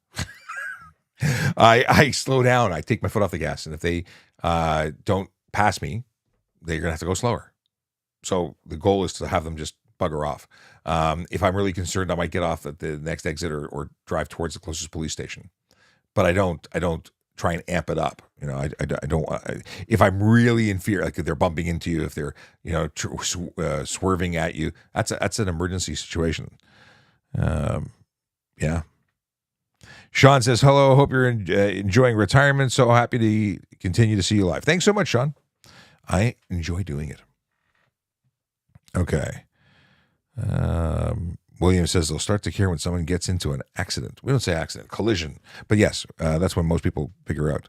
I slow down. I take my foot off the gas, and if they don't pass me, they're gonna have to go slower. So the goal is to have them just bugger off. If I'm really concerned, I might get off at the next exit or drive towards the closest police station. But I don't try and amp it up. I don't. If I'm really in fear, like if they're bumping into you, if they're swerving at you, that's an emergency situation. Yeah. Sean says, hello, hope you're enjoying retirement. So happy to continue to see you live. Thanks so much, Sean. I enjoy doing it. Okay. William says they'll start to care when someone gets into an accident. We don't say accident, collision. But yes, that's when most people figure out.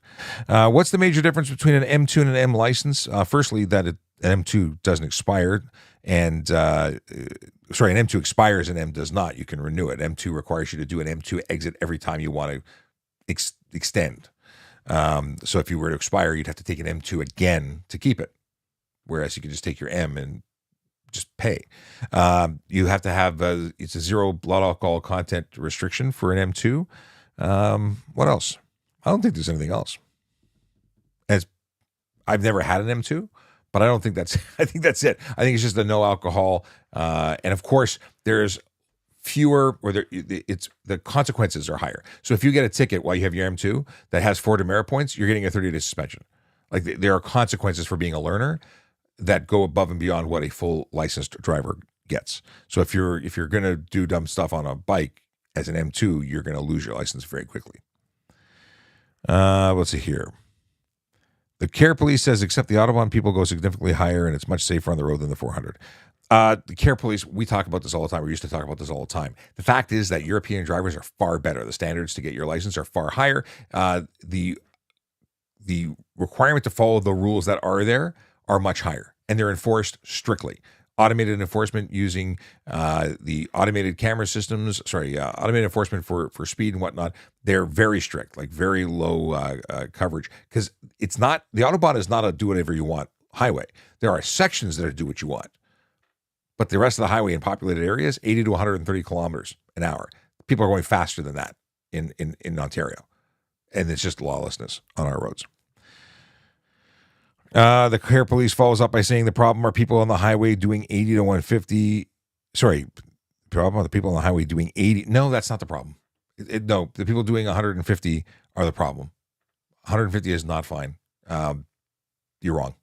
What's the major difference between an M2 and an M license? Firstly, that an M2 doesn't expire. And an M2 expires and M does not. You can renew it. M2 requires you to do an M2 exit every time you want to extend. So if you were to expire, you'd have to take an M2 again to keep it. Whereas you could just take your M and just pay. You have to have it's a 0 blood alcohol content restriction for an M2. What else? I don't think there's anything else. I've never had an M2, but I don't think that's. I think that's it. I think it's just the no alcohol, and of course there's fewer, or the consequences are higher. So if you get a ticket while you have your M2 that has 4 demerit points, you're getting a 30-day suspension. Like there are consequences for being a learner that go above and beyond what a full licensed driver gets. So if you're going to do dumb stuff on a bike as an M2, you're going to lose your license very quickly. Let's see here. The Care Police says, except the Autobahn, people go significantly higher and it's much safer on the road than the 400. The Care Police, we talk about this all the time. We used to talk about this all the time. The fact is that European drivers are far better. The standards to get your license are far higher. The requirement to follow the rules that are there are much higher, and they're enforced strictly. Automated enforcement using the automated camera systems, automated enforcement for speed and whatnot, they're very strict, like very low coverage, because it's not, the Autobahn is not a do whatever you want highway. There are sections that are do what you want, but the rest of the highway in populated areas, 80 to 130 kilometers an hour. People are going faster than that in Ontario, and it's just lawlessness on our roads. The Care Police follows up by saying the problem are people on the highway doing 80 to 150. Sorry, problem are the people on the highway doing 80. No, that's not the problem. No, the people doing 150 are the problem. 150 is not fine. You're wrong.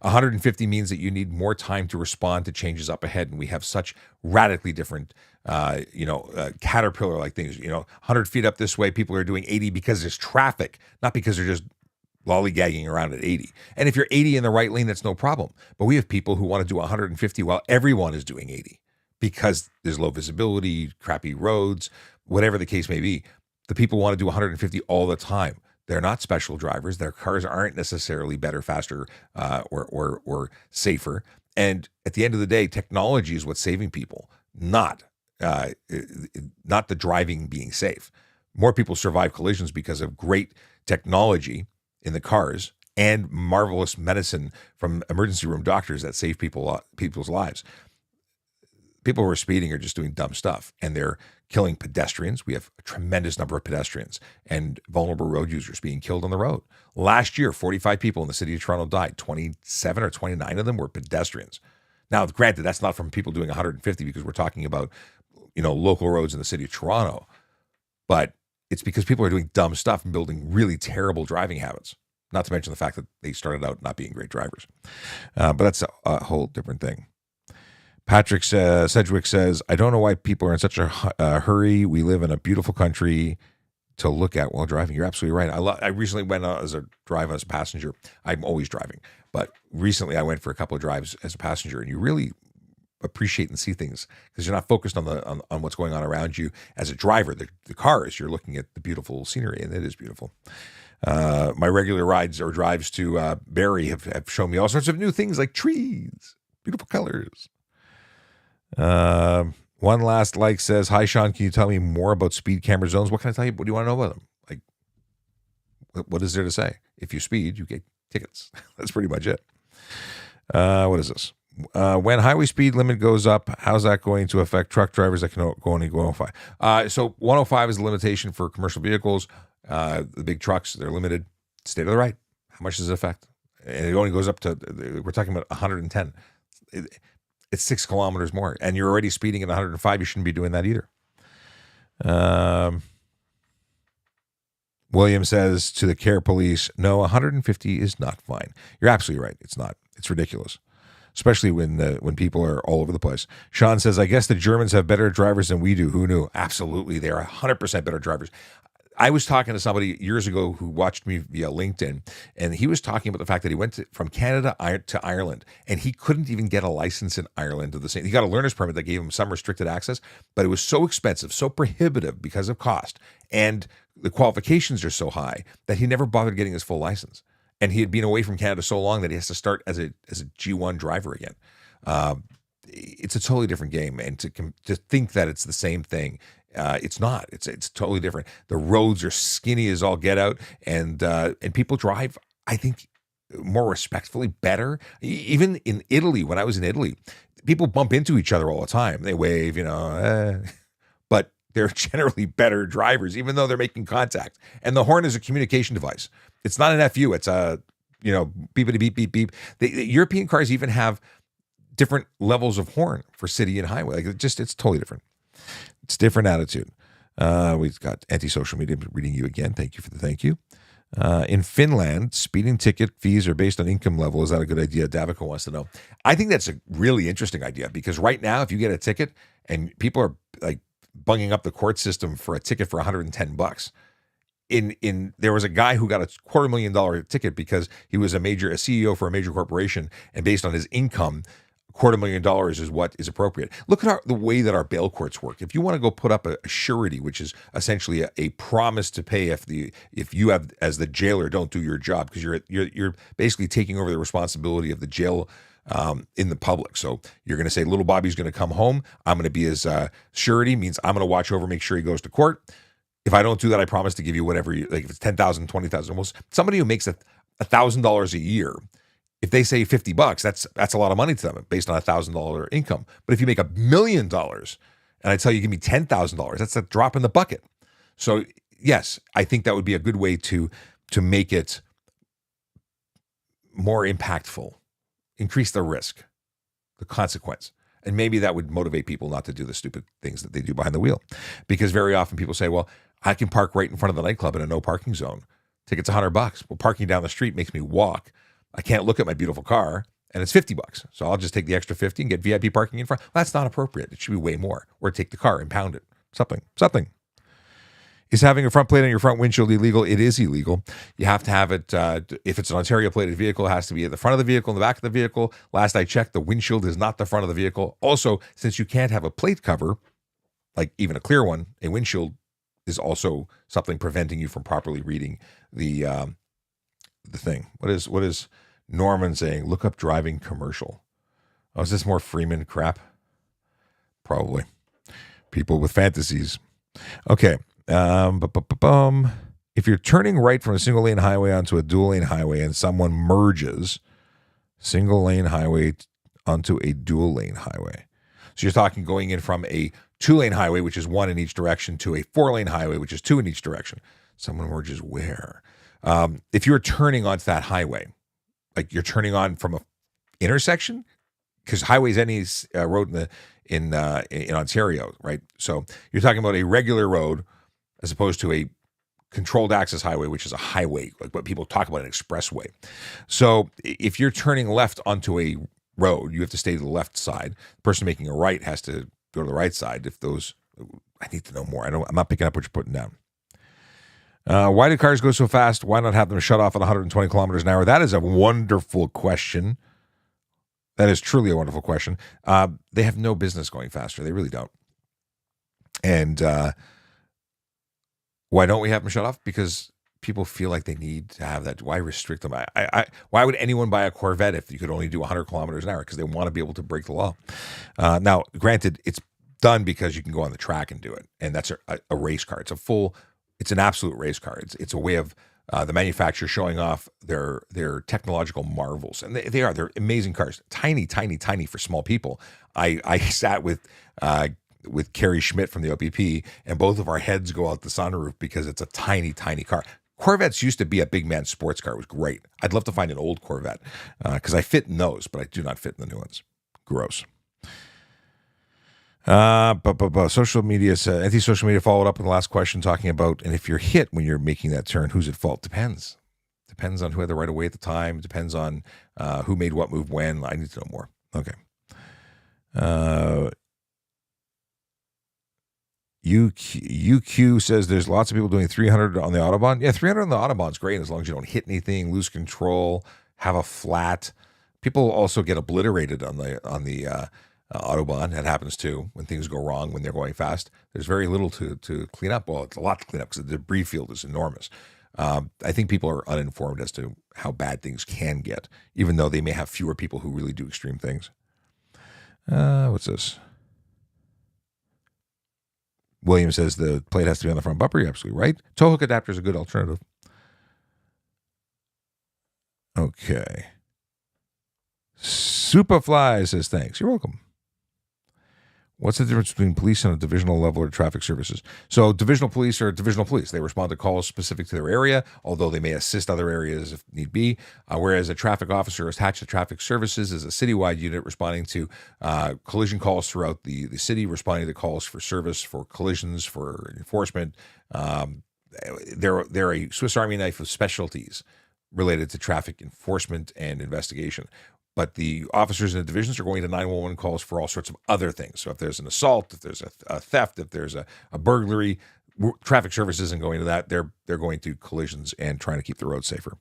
150 means that you need more time to respond to changes up ahead, and we have such radically different, caterpillar-like things. 100 feet up this way, people are doing 80 because there's traffic, not because they're just lollygagging around at 80. And if you're 80 in the right lane, that's no problem. But we have people who want to do 150 while everyone is doing 80 because there's low visibility, crappy roads, whatever the case may be. The people want to do 150 all the time. They're not special drivers. Their cars aren't necessarily better, faster, or safer. And at the end of the day, technology is what's saving people, not the driving being safe. More people survive collisions because of great technology in the cars and marvelous medicine from emergency room doctors that save people's lives. People who are speeding are just doing dumb stuff, and they're killing pedestrians. We have a tremendous number of pedestrians and vulnerable road users being killed on the road. Last year, 45 people in the city of Toronto died. 27 or 29 of them were pedestrians. Now, granted, that's not from people doing 150 because we're talking about, local roads in the city of Toronto, but it's because people are doing dumb stuff and building really terrible driving habits, not to mention the fact that they started out not being great drivers. But that's a whole different thing. Patrick Sedgwick says, I don't know why people are in such a hurry. We live in a beautiful country to look at while driving. You're absolutely right. I recently went as a passenger. I'm always driving. But recently I went for a couple of drives as a passenger, and you really appreciate and see things because you're not focused on what's going on around you. As a driver, the cars, you're looking at the beautiful scenery, and it is beautiful. My regular rides or drives to Barrie have shown me all sorts of new things like trees, beautiful colors. One last like says, hi Sean, can you tell me more about speed camera zones? What can I tell you? What do you want to know about them? Like, what is there to say? If you speed, you get tickets. That's pretty much it. What is this? When highway speed limit goes up, how's that going to affect truck drivers that can only go 105? So 105 is the limitation for commercial vehicles. The big trucks, they're limited. Stay to the right. How much does it affect? And it only goes up to, we're talking about 110. It's 6 kilometers more. And you're already speeding at 105. You shouldn't be doing that either. William says to the Care Police, no, 150 is not fine. You're absolutely right. It's not. It's ridiculous. Especially when people are all over the place. Sean says, I guess the Germans have better drivers than we do. Who knew? Absolutely. They are 100% better drivers. I was talking to somebody years ago who watched me via LinkedIn, and he was talking about the fact that he went from Canada to Ireland, and he couldn't even get a license in Ireland to the same. He got a learner's permit that gave him some restricted access, but it was so expensive, so prohibitive because of cost, and the qualifications are so high that he never bothered getting his full license. And he had been away from Canada so long that he has to start as a G1 driver again. It's a totally different game, and to think that it's the same thing It's not. It's totally different. The roads are skinny as all get out, and people drive, I think, more respectfully, better. Even in Italy, when I was in Italy, people bump into each other all the time. They wave, but they're generally better drivers, even though they're making contact. And the horn is a communication device. It's not an FU. It's a, beepity beep, beep, beep. The European cars even have different levels of horn for city and highway. It's totally different. It's a different attitude. We've got anti-social media reading you again. Thank you for the thank you. In Finland, speeding ticket fees are based on income level. Is that a good idea? Davico wants to know. I think that's a really interesting idea, because right now, if you get a ticket and people are like bunging up the court system for a ticket for $110, there was a guy who got a $250,000 ticket because he was a CEO for a major corporation, and based on his income, $250,000 is what is appropriate. Look at the way that our bail courts work. If you want to go put up a surety, which is essentially a promise to pay if you have, as the jailer, don't do your job, because you're basically taking over the responsibility of the jail in the public. So you're going to say, little Bobby's going to come home. I'm going to be his surety, means I'm going to watch over, make sure he goes to court. If I don't do that, I promise to give you whatever if it's $10,000, $20,000, almost. Somebody who makes $1,000 a year, if they say $50, that's a lot of money to them based on a $1,000 income. But if you make $1 million and I tell you give me $10,000, that's a drop in the bucket. So yes, I think that would be a good way to make it more impactful, increase the risk, the consequence. And maybe that would motivate people not to do the stupid things that they do behind the wheel. Because very often people say, well, I can park right in front of the nightclub in a no parking zone. Ticket's $100. Well, parking down the street makes me walk. I can't look at my beautiful car, and it's $50. So I'll just take the extra 50 and get VIP parking in front. Well, that's not appropriate. It should be way more. Or take the car, impound it. Something. Is having a front plate on your front windshield illegal? It is illegal. You have to have it, if it's an Ontario plated vehicle, it has to be at the front of the vehicle, in the back of the vehicle. Last I checked, the windshield is not the front of the vehicle. Also, since you can't have a plate cover, like even a clear one, a windshield is also something preventing you from properly reading the thing. What is Norman saying? Look up driving commercial. Oh, is this more Freeman crap? Probably. People with fantasies. Okay. If you're turning right from a single lane highway onto a dual lane highway and someone merges single lane highway onto a dual lane highway. So you're talking going in from a 2-lane highway, which is 1 in each direction, to a 4-lane highway, which is 2 in each direction. Someone merges where? If you're turning onto that highway, like you're turning on from a intersection, because highway is any road in Ontario, right? So you're talking about a regular road as opposed to a controlled access highway, which is a highway, like what people talk about, an expressway. So if you're turning left onto a road, you have to stay to the left side. The person making a right has to go to the right side. I need to know more. I'm not picking up what you're putting down. Why do cars go so fast? Why not have them shut off at 120 kilometers an hour? That is a wonderful question. That is truly a wonderful question. They have no business going faster. They really don't. And why don't we have them shut off? Because people feel like they need to have that. Why restrict them? Why would anyone buy a Corvette if you could only do 100 kilometers an hour? Because they want to be able to break the law. Now, granted, it's done because you can go on the track and do it. And that's a race car. It's an absolute race car. It's a way of the manufacturer showing off their technological marvels. And they're amazing cars. Tiny, tiny, tiny for small people. I sat with Carrie Schmidt from the OPP, and both of our heads go out the sunroof because it's a tiny, tiny car. Corvettes used to be a big man sports car. It was great. I'd love to find an old Corvette because I fit in those, but I do not fit in the new ones. Gross. Social media, anti-social media followed up in the last question talking about, and if you're hit when you're making that turn, who's at fault? Depends on who had the right of way at the time. Depends on who made what move when. I need to know more. Okay. UQ says there's lots of people doing 300 on the Autobahn. Yeah, 300 on the Autobahn is great as long as you don't hit anything, lose control, have a flat. People also get obliterated on the Autobahn. That happens too when things go wrong when they're going fast. There's very little to clean up. Well, it's a lot to clean up because the debris field is enormous. I think people are uninformed as to how bad things can get, even though they may have fewer people who really do extreme things. What's this? William says the plate has to be on the front bumper. You're absolutely right. Tow hook adapter is a good alternative. Okay. Superfly says thanks. You're welcome. What's the difference between police on a divisional level or traffic services? So divisional police are divisional police. They respond to calls specific to their area, although they may assist other areas if need be. Whereas a traffic officer attached to traffic services is a citywide unit responding to collision calls throughout the city, responding to calls for service, for collisions, for enforcement. They're a Swiss Army knife of specialties related to traffic enforcement and investigation. But the officers in the divisions are going to 911 calls for all sorts of other things. So if there's an assault, if there's a theft, if there's a burglary, traffic service isn't going to that. They're going to collisions and trying to keep the road safer.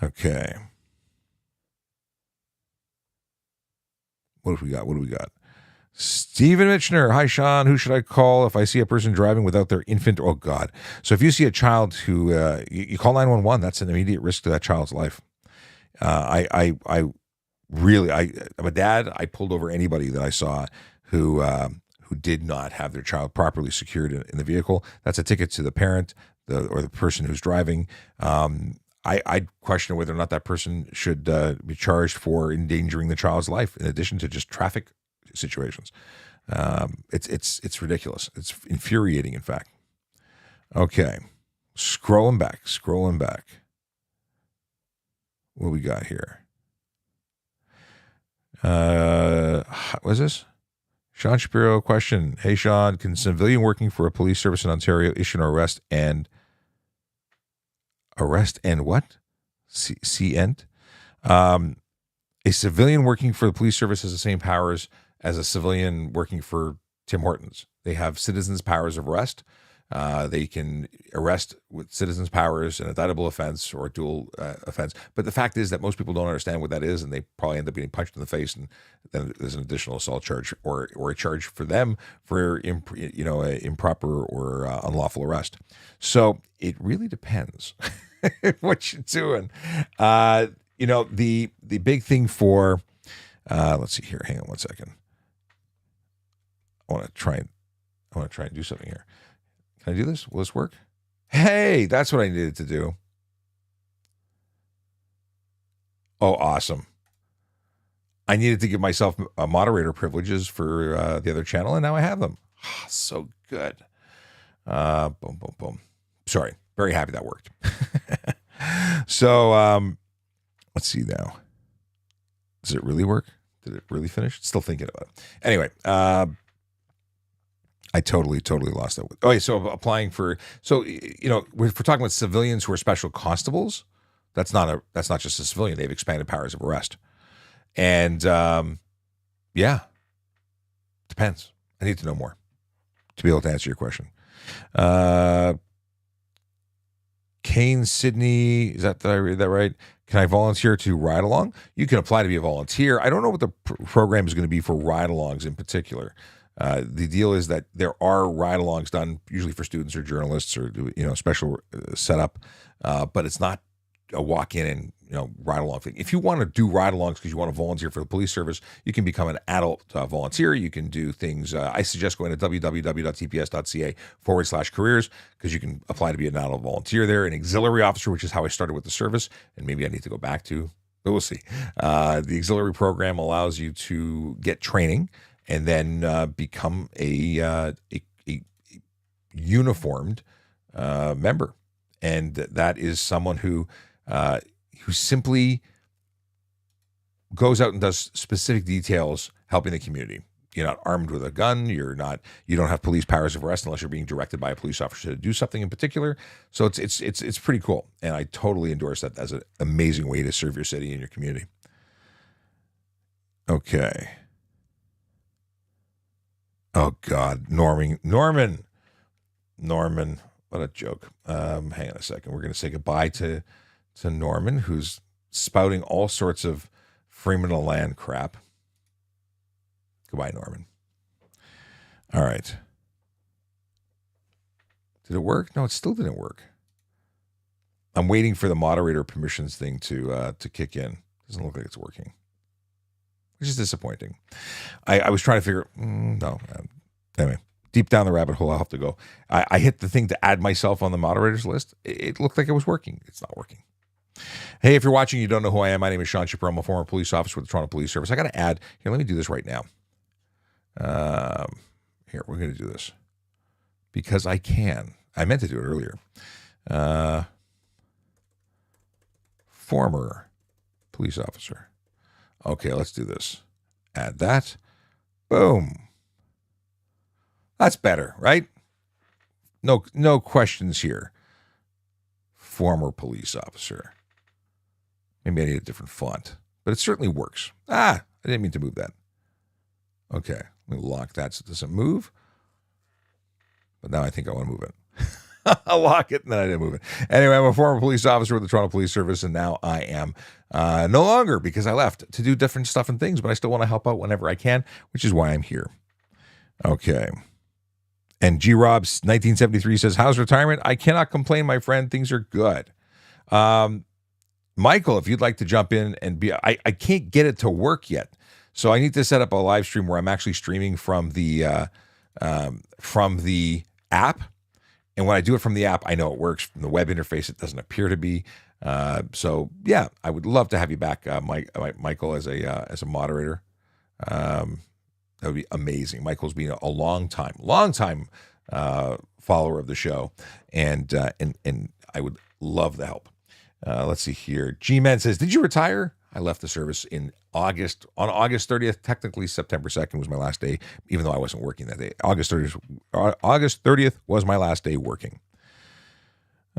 Okay. What do we got? Stephen Mitchner. Hi, Sean. Who should I call if I see a person driving without their infant? Oh, God. So if you see a child who, you call 911, that's an immediate risk to that child's life. I'm a dad. I pulled over anybody that I saw who did not have their child properly secured in the vehicle. That's a ticket to the parent, or the person who's driving. I'd question whether or not that person should be charged for endangering the child's life, in addition to just traffic situations. It's ridiculous. It's infuriating, in fact. Okay, scrolling back. What we got here? What is this? Sean Shapiro question. Hey, Sean, can a civilian working for a police service in Ontario issue an arrest and what? C-ent? A civilian working for the police service has the same powers as a civilian working for Tim Hortons. They have citizens' powers of arrest. They can arrest with citizens' powers an indictable offense or a dual offense. But the fact is that most people don't understand what that is, and they probably end up getting punched in the face, and then there's an additional assault charge or a charge for them for improper or unlawful arrest. So it really depends what you're doing. The big thing for let's see here. Hang on one second. I want to try and do something here. Can I do this? Will this work? Hey, that's what I needed to do. Oh, awesome. I needed to give myself moderator privileges for the other channel, and now I have them. Oh, so good. Boom, boom, boom. Sorry. Very happy that worked. So let's see now. Does it really work? Did it really finish? Still thinking about it. Anyway, I totally lost that. Oh, yeah, so applying for, if we're talking about civilians who are special constables, that's not just a civilian. They've expanded powers of arrest. And depends. I need to know more to be able to answer your question. Kane Sydney, did I read that right? Can I volunteer to ride along? You can apply to be a volunteer. I don't know what the program is going to be for ride-alongs in particular. The deal is that there are ride-alongs done usually for students or journalists or special setup, but it's not a walk-in and ride-along thing. If you want to do ride-alongs because you want to volunteer for the police service, you can become an adult volunteer. You can do things. I suggest going to www.tps.ca/careers because you can apply to be an adult volunteer there. An auxiliary officer, which is how I started with the service, and maybe I need to go back to, but we'll see. The auxiliary program allows you to get training and then become a uniformed member. And that is someone who simply goes out and does specific details helping the community. You're not armed with a gun. You don't have police powers of arrest unless you're being directed by a police officer to do something in particular. So it's pretty cool. And I totally endorse that as an amazing way to serve your city and your community. Okay. Oh, God. Norman. What a joke. Hang on a second. We're going to say goodbye to Norman, who's spouting all sorts of Freeman of Land crap. Goodbye, Norman. All right. Did it work? No, it still didn't work. I'm waiting for the moderator permissions thing to kick in. Doesn't look like it's working, which is disappointing. I was trying to figure. No. Anyway, deep down the rabbit hole I'll have to go. I hit the thing to add myself on the moderators list. It looked like it was working. It's not working. Hey, if you're watching, you don't know who I am. My name is Sean Shapiro. I'm a former police officer with the Toronto Police Service. I got to add here. Let me do this right now. Here, we're going to do this because I can. I meant to do it earlier. Former police officer. Okay, let's do this. Add that. Boom. That's better, right? No questions here. Former police officer. Maybe I need a different font, but it certainly works. I didn't mean to move that. Okay, let me lock that so it doesn't move. But now I think I want to move it. I'll lock it, and then I didn't move it. Anyway, I'm a former police officer with the Toronto Police Service, and now I am no longer, because I left to do different stuff and things, but I still want to help out whenever I can, which is why I'm here. Okay. And G-Robs 1973 says, how's retirement? I cannot complain, my friend. Things are good. Michael, if you'd like to jump in and be, I can't get it to work yet. So I need to set up a live stream where I'm actually streaming from the app. And when I do it from the app, I know it works. From the web interface, it doesn't appear to be. So yeah, I would love to have you back, Michael, as a moderator. That would be amazing. Michael's been a long time follower of the show, and I would love the help. Let's see here. G-Man says, did you retire? I left the service on August 30th. Technically, September 2nd was my last day, even though I wasn't working that day. August 30th was my last day working.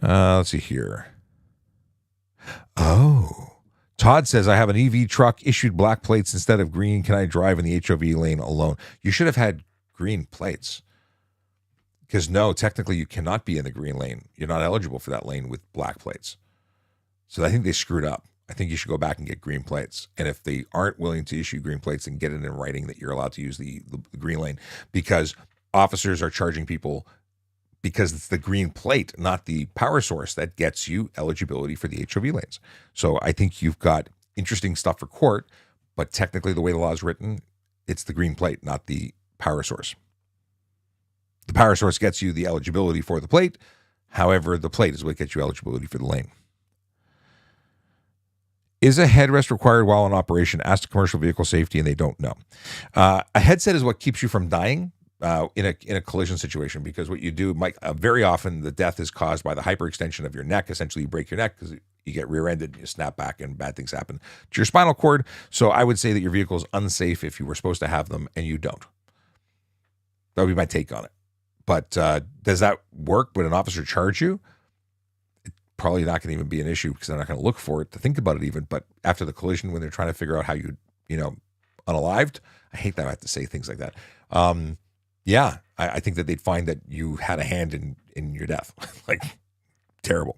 Let's see here. Oh, Todd says, I have an EV truck, issued black plates instead of green. Can I drive in the HOV lane alone? You should have had green plates. Because no, technically you cannot be in the green lane. You're not eligible for that lane with black plates. So I think they screwed up. I think you should go back and get green plates. And if they aren't willing to issue green plates, then get it in writing that you're allowed to use the green lane, because officers are charging people because it's the green plate, not the power source, that gets you eligibility for the HOV lanes. So I think you've got interesting stuff for court, but technically the way the law is written, it's the green plate, not the power source. The power source gets you the eligibility for the plate. However, the plate is what gets you eligibility for the lane. Is a headrest required while in operation? Ask commercial vehicle safety, and they don't know. A headset is what keeps you from dying in a collision situation, because what you do, Mike, very often the death is caused by the hyperextension of your neck. Essentially, you break your neck because you get rear-ended, and you snap back, and bad things happen to your spinal cord. So I would say that your vehicle is unsafe if you were supposed to have them and you don't. That would be my take on it. But does that work? Would an officer charge you? Probably not going to even be an issue, because they're not going to look for it to think about it even. But after the collision, when they're trying to figure out how you unalived, I hate that I have to say things like that. Yeah, I think that they'd find that you had a hand in your death. Like, terrible.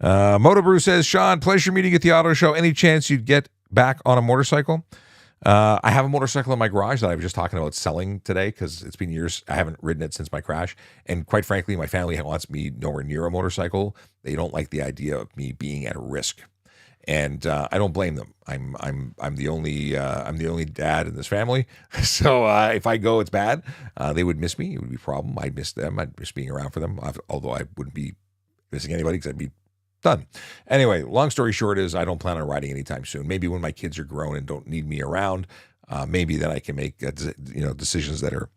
Moto Brew says, Sean, pleasure meeting at the auto show. Any chance you'd get back on a motorcycle? I have a motorcycle in my garage that I was just talking about selling today, because it's been years. I haven't ridden it since my crash. And quite frankly, my family wants me nowhere near a motorcycle. They don't like the idea of me being at risk. And I don't blame them. I'm the only dad in this family. So if I go, it's bad. They would miss me. It would be a problem. I'd miss them. I'd miss being around for them. Although I wouldn't be missing anybody, because I'd be done. Anyway, long story short is I don't plan on riding anytime soon. Maybe when my kids are grown and don't need me around, maybe then I can make decisions that are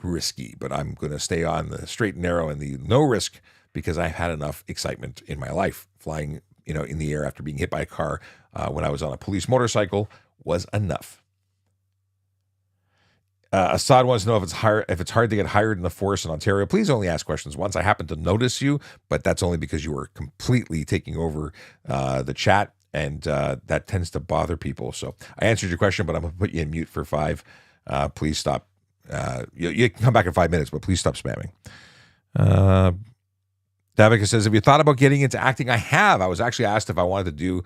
risky. But I'm going to stay on the straight and narrow and the no risk, because I've had enough excitement in my life. Flying in the air after being hit by a car when I was on a police motorcycle was enough. Assad wants to know if it's hard to get hired in the force in Ontario. Please only ask questions once. I happen to notice you, but that's only because you were completely taking over the chat, and that tends to bother people. So I answered your question, but I'm going to put you in mute for 5. Please stop. You can come back in 5 minutes, but please stop spamming. Davika says, have you thought about getting into acting? I have. I was actually asked if I wanted to do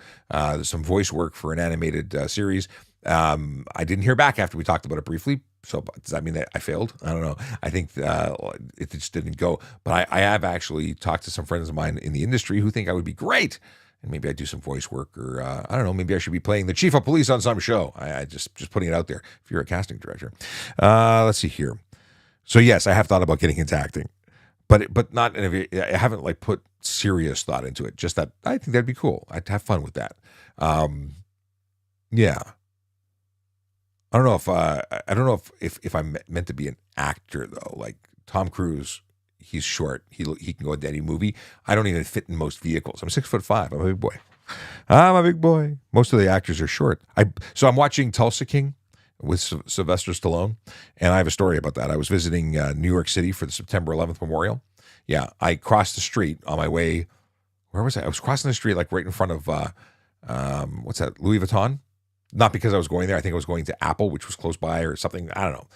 some voice work for an animated series. I didn't hear back after we talked about it briefly. So does that mean that I failed? I don't know. I think it just didn't go. But I have actually talked to some friends of mine in the industry who think I would be great. And maybe I do some voice work, or I don't know, maybe I should be playing the chief of police on some show. I just putting it out there if you're a casting director. Let's see here. So yes, I have thought about getting into acting, but not in I haven't like put serious thought into it. Just that I think that'd be cool. I'd have fun with that. Yeah. I don't know if I don't know if I'm meant to be an actor though. Like Tom Cruise, he's short. He can go into any movie. I don't even fit in most vehicles. I'm 6'5". I'm a big boy. I'm a big boy. Most of the actors are short. So I'm watching Tulsa King with Sylvester Stallone, and I have a story about that. I was visiting New York City for the September 11th memorial. Yeah, I crossed the street on my way. Where was I? I was crossing the street like right in front of what's that? Louis Vuitton. Not because I was going there. I think I was going to Apple, which was close by or something. I don't know.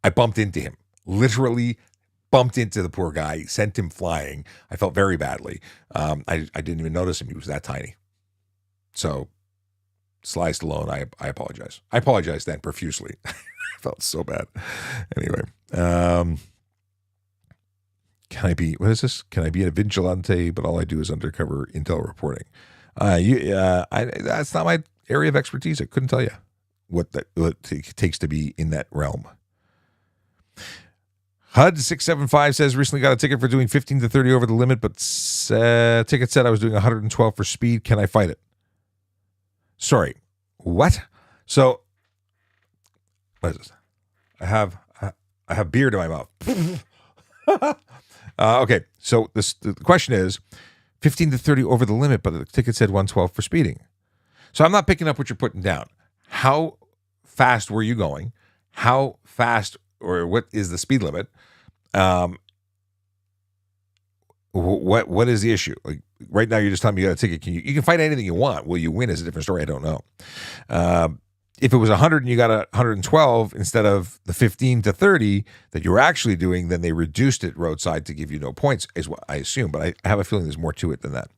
I bumped into him. Literally bumped into the poor guy. Sent him flying. I felt very badly. I didn't even notice him. He was that tiny. So, Sly Stallone, I apologize. I apologized then profusely. I felt so bad. Anyway, can I be? What is this? Can I be a vigilante? But all I do is undercover intel reporting. That's not my area of expertise. I couldn't tell you what it takes to be in that realm. HUD675 says recently got a ticket for doing 15 to 30 over the limit, but ticket said I was doing 112 for speed. Can I fight it? Sorry, what? So, what is this? I have beer in my mouth. Okay, so the question is 15 to 30 over the limit, but the ticket said 112 for speeding. So I'm not picking up what you're putting down. How fast were you going? How fast, or what is the speed limit? What is the issue? Like right now, you're just telling me you got a ticket. You can fight anything you want. Will you win is a different story. I don't know. If it was 100 and you got 112 instead of the 15 to 30 that you were actually doing, then they reduced it roadside to give you no points, is what I assume. But I have a feeling there's more to it than that.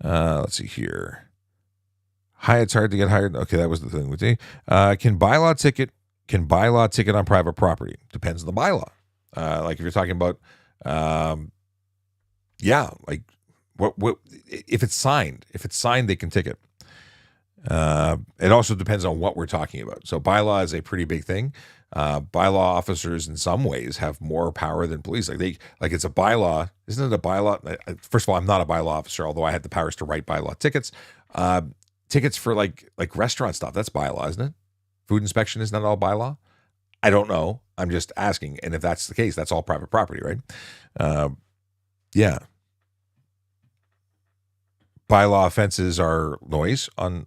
Let's see here. Hi, it's hard to get hired. Okay, that was the thing with me. Can bylaw ticket on private property? Depends on the bylaw. Like if you're talking about, like what if it's signed? If it's signed, they can ticket. It also depends on what we're talking about. So bylaw is a pretty big thing. Bylaw officers in some ways have more power than police. Like it's a bylaw. Isn't it a bylaw? First of all, I'm not a bylaw officer, although I had the powers to write bylaw tickets. Tickets for like restaurant stuff. That's bylaw, isn't it? Food inspection is not all bylaw. I don't know. I'm just asking. And if that's the case, that's all private property, right? Yeah. Bylaw offenses are noise on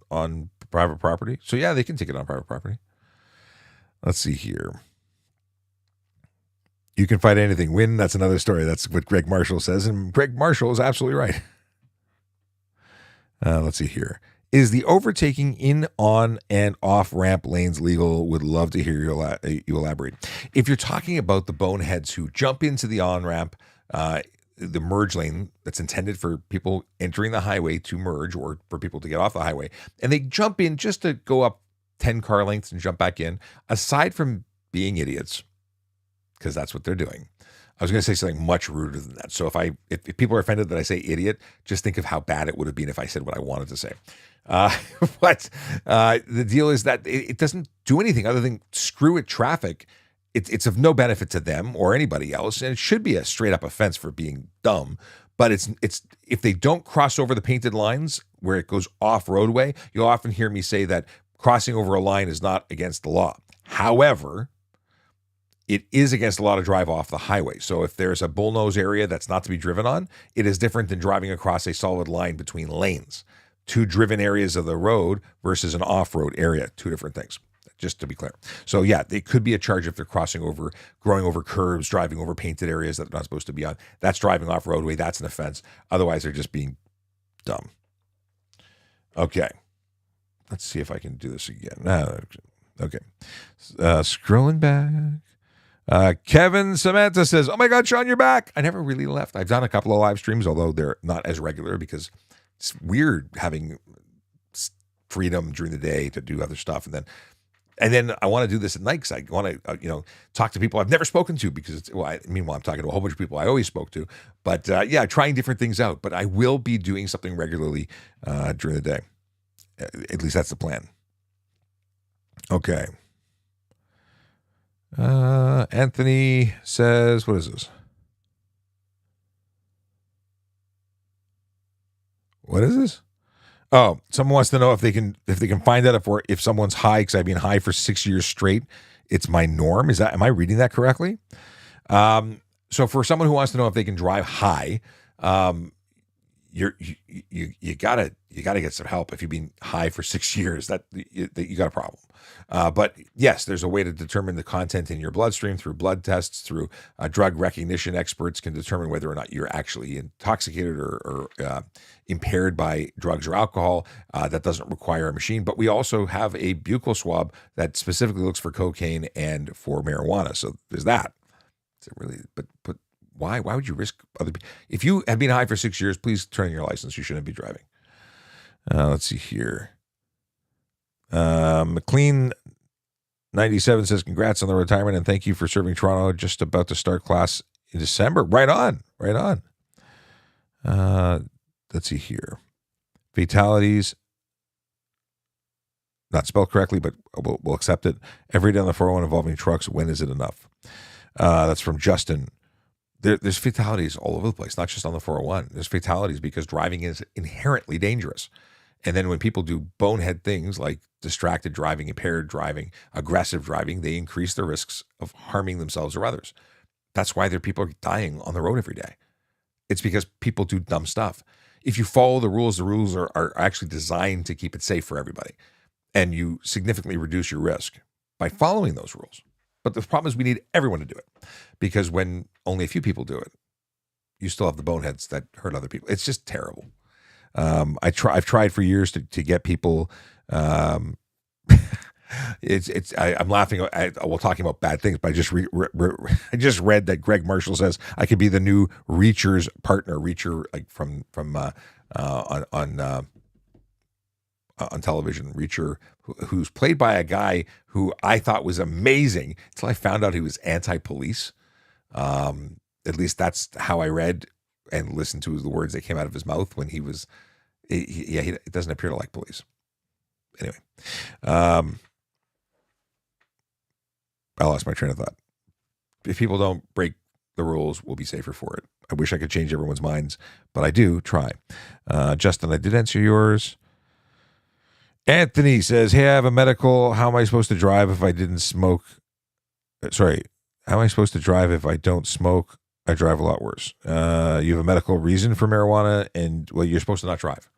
private property. So yeah, they can ticket on private property. Let's see here. You can fight anything. Win, that's another story. That's what Greg Marshall says. And Greg Marshall is absolutely right. Let's see here. Is the overtaking in, on, and off ramp lanes legal? Would love to hear you elaborate. If you're talking about the boneheads who jump into the on ramp, the merge lane that's intended for people entering the highway to merge or for people to get off the highway, and they jump in just to go up 10 car lengths and jump back in, aside from being idiots, because that's what they're doing. I was going to say something much ruder than that. So if people are offended that I say idiot, just think of how bad it would have been if I said what I wanted to say. But the deal is that it doesn't do anything other than screw at traffic. It's of no benefit to them or anybody else, and it should be a straight up offense for being dumb. But it's if they don't cross over the painted lines where it goes off roadway, you'll often hear me say that crossing over a line is not against the law. However, it is against the law to drive off the highway. So if there's a bullnose area that's not to be driven on, it is different than driving across a solid line between lanes. Two driven areas of the road versus an off-road area, two different things, just to be clear. So yeah, they could be a charge if they're crossing over, going over curbs, driving over painted areas that they're not supposed to be on. That's driving off roadway. That's an offense. Otherwise, they're just being dumb. Okay. Let's see if I can do this again. Okay. Scrolling back. Kevin Samantha says, oh my God, Sean, you're back. I never really left. I've done a couple of live streams, although they're not as regular because it's weird having freedom during the day to do other stuff. And then I want to do this at night because I want to, talk to people I've never spoken to because meanwhile, I'm talking to a whole bunch of people I always spoke to. But trying different things out. But I will be doing something regularly during the day. At least that's the plan. Okay. Anthony says, what is this? What is this? Oh, someone wants to know if they can find out if someone's high, because I've been high for 6 years straight. It's my norm. Am I reading that correctly? So for someone who wants to know if they can drive high, you gotta get some help. If you've been high for 6 years, that you got a problem. But yes, there's a way to determine the content in your bloodstream through blood tests, through drug recognition experts can determine whether or not you're actually intoxicated or impaired by drugs or alcohol. That doesn't require a machine, but we also have a buccal swab that specifically looks for cocaine and for marijuana. So there's that. So really, but why would you risk other people? If you have been high for 6 years, please turn in your license. You shouldn't be driving. Let's see here. McLean 97 says, congrats on the retirement and thank you for serving Toronto. Just about to start class in December. Right on. Let's see here. Fatalities. Not spelled correctly, but we'll accept it. Every day on the 401 involving trucks. When is it enough? That's from Justin. There's fatalities all over the place, not just on the 401. There's fatalities because driving is inherently dangerous. And then when people do bonehead things like distracted driving, impaired driving, aggressive driving, they increase the risks of harming themselves or others. That's why there are people dying on the road every day. It's because people do dumb stuff. If you follow the rules are actually designed to keep it safe for everybody. And you significantly reduce your risk by following those rules. But the problem is we need everyone to do it, because when only a few people do it, you still have the boneheads that hurt other people. It's just terrible. I've tried for years to get people. I'm laughing while talking about bad things, but I just I just read that Greg Marshall says I could be the new Reacher's partner. Reacher, like from on television, Reacher, who's played by a guy who I thought was amazing until I found out he was anti-police. At least that's how I read and listened to the words that came out of his mouth when he was, he doesn't appear to like police. Anyway, I lost my train of thought. If people don't break the rules, we'll be safer for it. I wish I could change everyone's minds, but I do try. Justin, I did answer yours. Anthony says, hey, I have a medical. How am I supposed to drive if I didn't smoke? Sorry. How am I supposed to drive if I don't smoke? I drive a lot worse. You have a medical reason for marijuana and, well, you're supposed to not drive.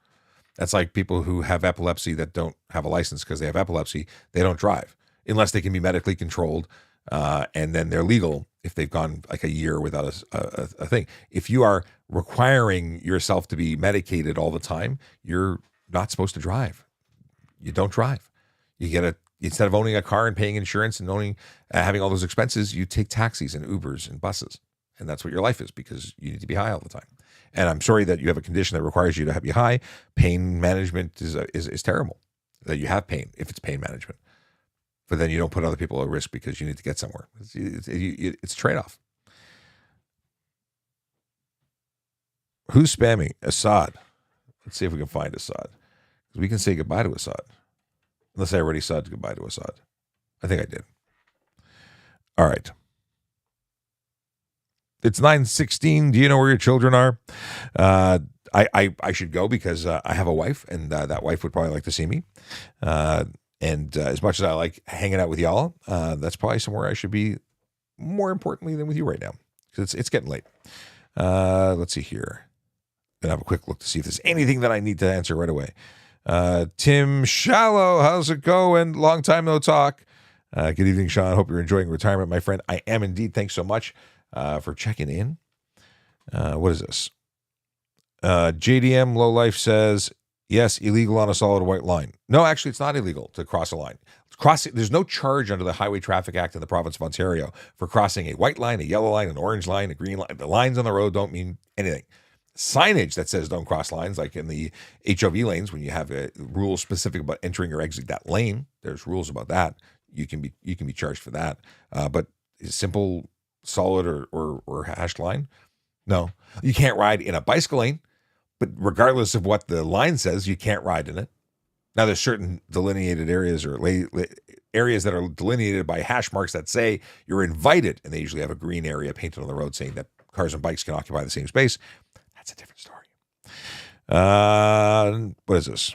That's like people who have epilepsy that don't have a license because they have epilepsy. They don't drive unless they can be medically controlled. And then they're legal if they've gone like a year without a thing. If you are requiring yourself to be medicated all the time, you're not supposed to drive. You don't drive. You get instead of owning a car and paying insurance and having all those expenses, you take taxis and Ubers and buses. And that's what your life is, because you need to be high all the time. And I'm sorry that you have a condition that requires you to be high. Pain management is terrible, that you have pain if it's pain management. But then you don't put other people at risk because you need to get somewhere. It's a trade-off. Who's spamming? Assad. Let's see if we can find Assad. We can say goodbye to Assad. Unless I already said goodbye to Assad. I think I did. All right. It's 9:16. Do you know where your children are? I should go because I have a wife, and that wife would probably like to see me. And as much as I like hanging out with y'all, that's probably somewhere I should be more importantly than with you right now, because it's getting late. Let's see here. Gonna have a quick look to see if there's anything that I need to answer right away. Tim Shallow, how's it going? Long time no talk. Good evening, Sean. Hope you're enjoying retirement, my friend. I am indeed. Thanks so much for checking in. What is this? JDM Lowlife says, yes, illegal on a solid white line. No, actually, it's not illegal to cross a line. There's no charge under the Highway Traffic Act in the province of Ontario for crossing a white line, a yellow line, an orange line, a green line. The lines on the road don't mean anything. Signage that says don't cross lines, like in the HOV lanes, when you have a rule specific about entering or exiting that lane, there's rules about that. You can be charged for that. But simple, solid or hashed line, no. You can't ride in a bicycle lane, but regardless of what the line says, you can't ride in it. Now, there's certain delineated areas or areas that are delineated by hash marks that say you're invited, and they usually have a green area painted on the road saying that cars and bikes can occupy the same space. That's a different story. What is this?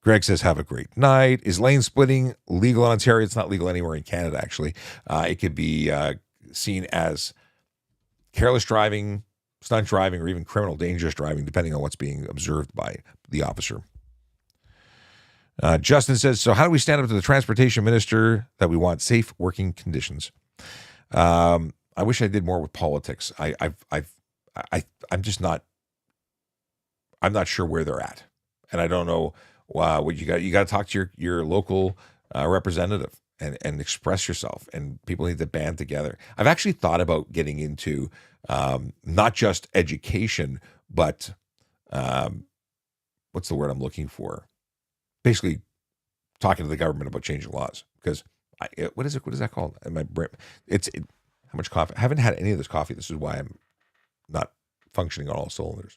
Greg says, have a great night. Is lane splitting legal in Ontario? It's not legal anywhere in Canada, actually. It could be seen as careless driving, stunt driving, or even criminal dangerous driving, depending on what's being observed by the officer. Justin says, so how do we stand up to the transportation minister that we want safe working conditions? I wish I did more with politics. I'm just not. I'm not sure where they're at, and I don't know what you got. You got to talk to your local representative and express yourself. And people need to band together. I've actually thought about getting into not just education, but what's the word I'm looking for? Basically, talking to the government about changing laws. Because what is it? What is that called? In my brain, how much coffee? I haven't had any of this coffee. This is why I'm not functioning on all cylinders.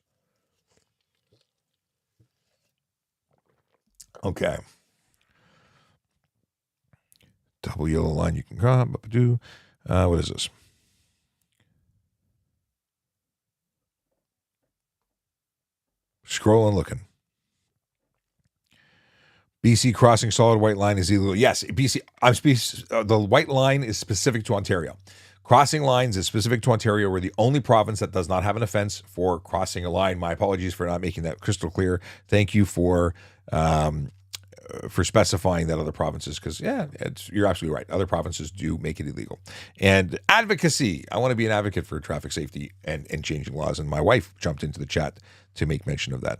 Okay. Double yellow line you can come. What is this? Scrolling, looking. BC crossing solid white line is illegal. Yes, BC. The white line is specific to Ontario. Crossing lines is specific to Ontario. We're the only province that does not have an offense for crossing a line. My apologies for not making that crystal clear. Thank you for specifying that other provinces, because you're absolutely right. Other provinces do make it illegal. And advocacy. I want to be an advocate for traffic safety and changing laws. And my wife jumped into the chat to make mention of that.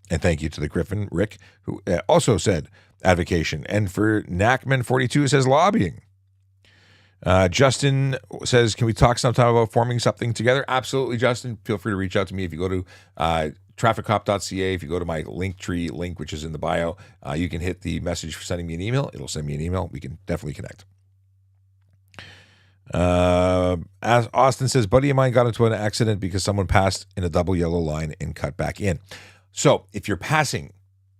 And thank you to the Griffin, Rick, who also said advocation. And for Knackman42, it says lobbying. Justin says, can we talk sometime about forming something together? Absolutely, Justin. Feel free to reach out to me. If you go to trafficcop.ca, if you go to my Linktree link, which is in the bio, you can hit the message for sending me an email. It'll send me an email. We can definitely connect. As Austin says, buddy of mine got into an accident because someone passed in a double yellow line and cut back in. So if you're passing,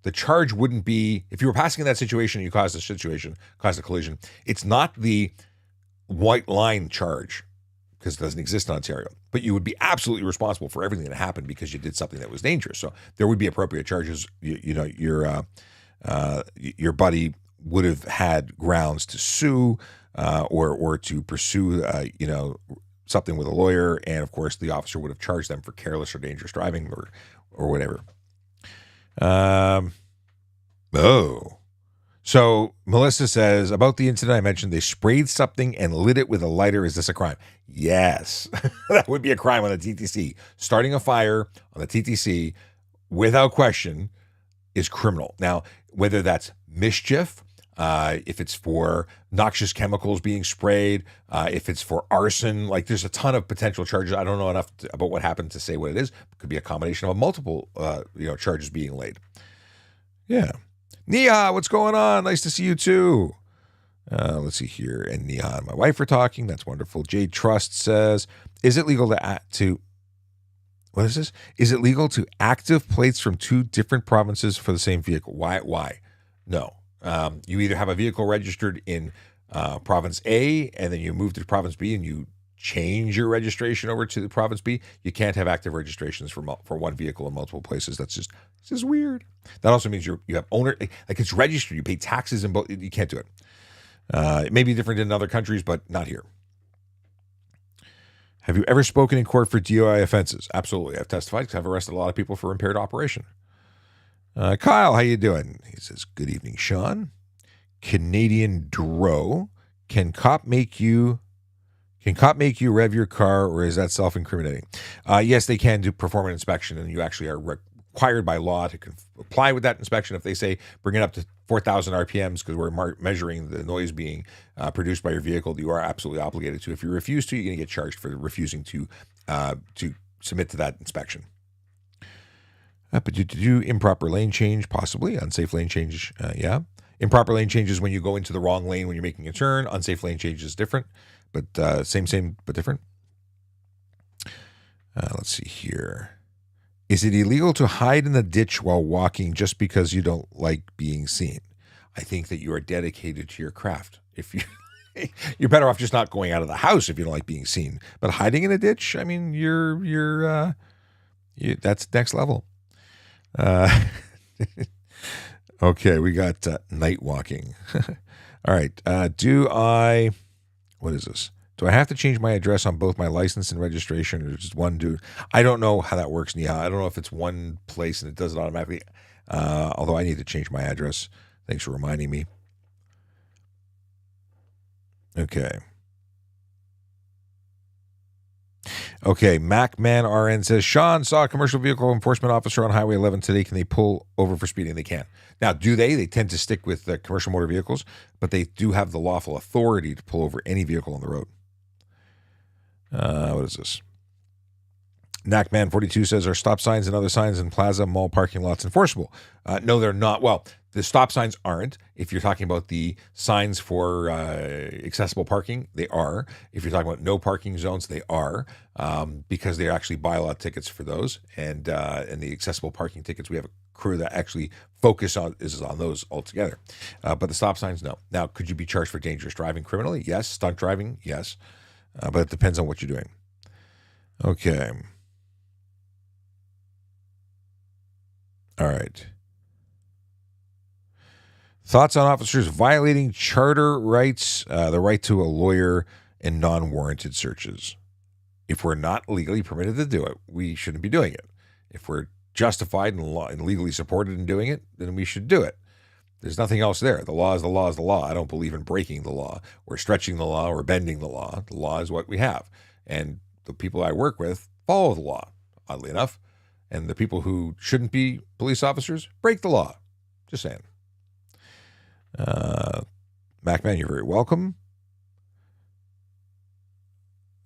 the charge wouldn't be, if you were passing in that situation and you caused a collision, it's not the white line charge, because it doesn't exist in Ontario, but you would be absolutely responsible for everything that happened because you did something that was dangerous. So there would be appropriate charges. Your buddy would have had grounds to sue or to pursue something with a lawyer, and of course the officer would have charged them for careless or dangerous driving or whatever. So Melissa says, about the incident I mentioned, they sprayed something and lit it with a lighter. Is this a crime? Yes, that would be a crime on the TTC. Starting a fire on the TTC without question is criminal. Now, whether that's mischief, if it's for noxious chemicals being sprayed, if it's for arson, like there's a ton of potential charges. I don't know enough about what happened to say what it is. It could be a combination of multiple, charges being laid. Yeah. Neha, what's going on? Nice to see you too. Let's see here. And Neha and my wife are talking. That's wonderful. Jade Trust says, is it legal what is this? Is it legal to active plates from two different provinces for the same vehicle? Why? No. You either have a vehicle registered in province A and then you move to province B and you change your registration over to the province B. You can't have active registrations for one vehicle in multiple places. It's just weird. That also means you have owner, like it's registered. You pay taxes in both. You can't do it. It may be different in other countries, but not here. Have you ever spoken in court for DUI offenses? Absolutely. I've testified because I've arrested a lot of people for impaired operation. Kyle, how you doing? He says, good evening, Sean. Canadian Dro, can cop make you rev your car, or is that self-incriminating? Yes, they can perform an inspection, and you actually are required by law to comply with that inspection. If they say bring it up to 4,000 RPMs because we're measuring the noise being produced by your vehicle, you are absolutely obligated to. If you refuse to, you're going to get charged for refusing to submit to that inspection. But you do improper lane change, possibly. Unsafe lane change, yeah. Improper lane change is when you go into the wrong lane when you're making a turn. Unsafe lane change is different, but same, but different. Let's see here. Is it illegal to hide in the ditch while walking just because you don't like being seen? I think that you are dedicated to your craft. If you you're better off just not going out of the house if you don't like being seen. But hiding in a ditch, I mean, that's next level. Okay, we got night walking. All right. What is this? Do I have to change my address on both my license and registration, or just one dude? I don't know how that works, Neha. I don't know if it's one place and it does it automatically. Although I need to change my address. Thanks for reminding me. Okay. Okay, MacMan RN says, Sean saw a commercial vehicle enforcement officer on Highway 11 today. Can they pull over for speeding? They can. Now, do they? They tend to stick with commercial motor vehicles, but they do have the lawful authority to pull over any vehicle on the road. What is this? Knackman42 says, are stop signs and other signs in plaza mall parking lots enforceable? No, they're not. Well, the stop signs aren't. If you're talking about the signs for accessible parking, they are. If you're talking about no parking zones, they are, because they're actually bylaw tickets for those. And the accessible parking tickets, we have a crew that actually focus on those altogether. But the stop signs, no. Now, could you be charged for dangerous driving criminally? Yes. Stunt driving? Yes. But it depends on what you're doing. Okay. All right. Thoughts on officers violating charter rights, the right to a lawyer, and non-warranted searches. If we're not legally permitted to do it, we shouldn't be doing it. If we're justified and legally supported in doing it, then we should do it. There's nothing else there. The law is the law is the law. I don't believe in breaking the law or stretching the law or bending the law. The law is what we have. And the people I work with follow the law, oddly enough. And the people who shouldn't be police officers break the law. Just saying. MacMan, you're very welcome.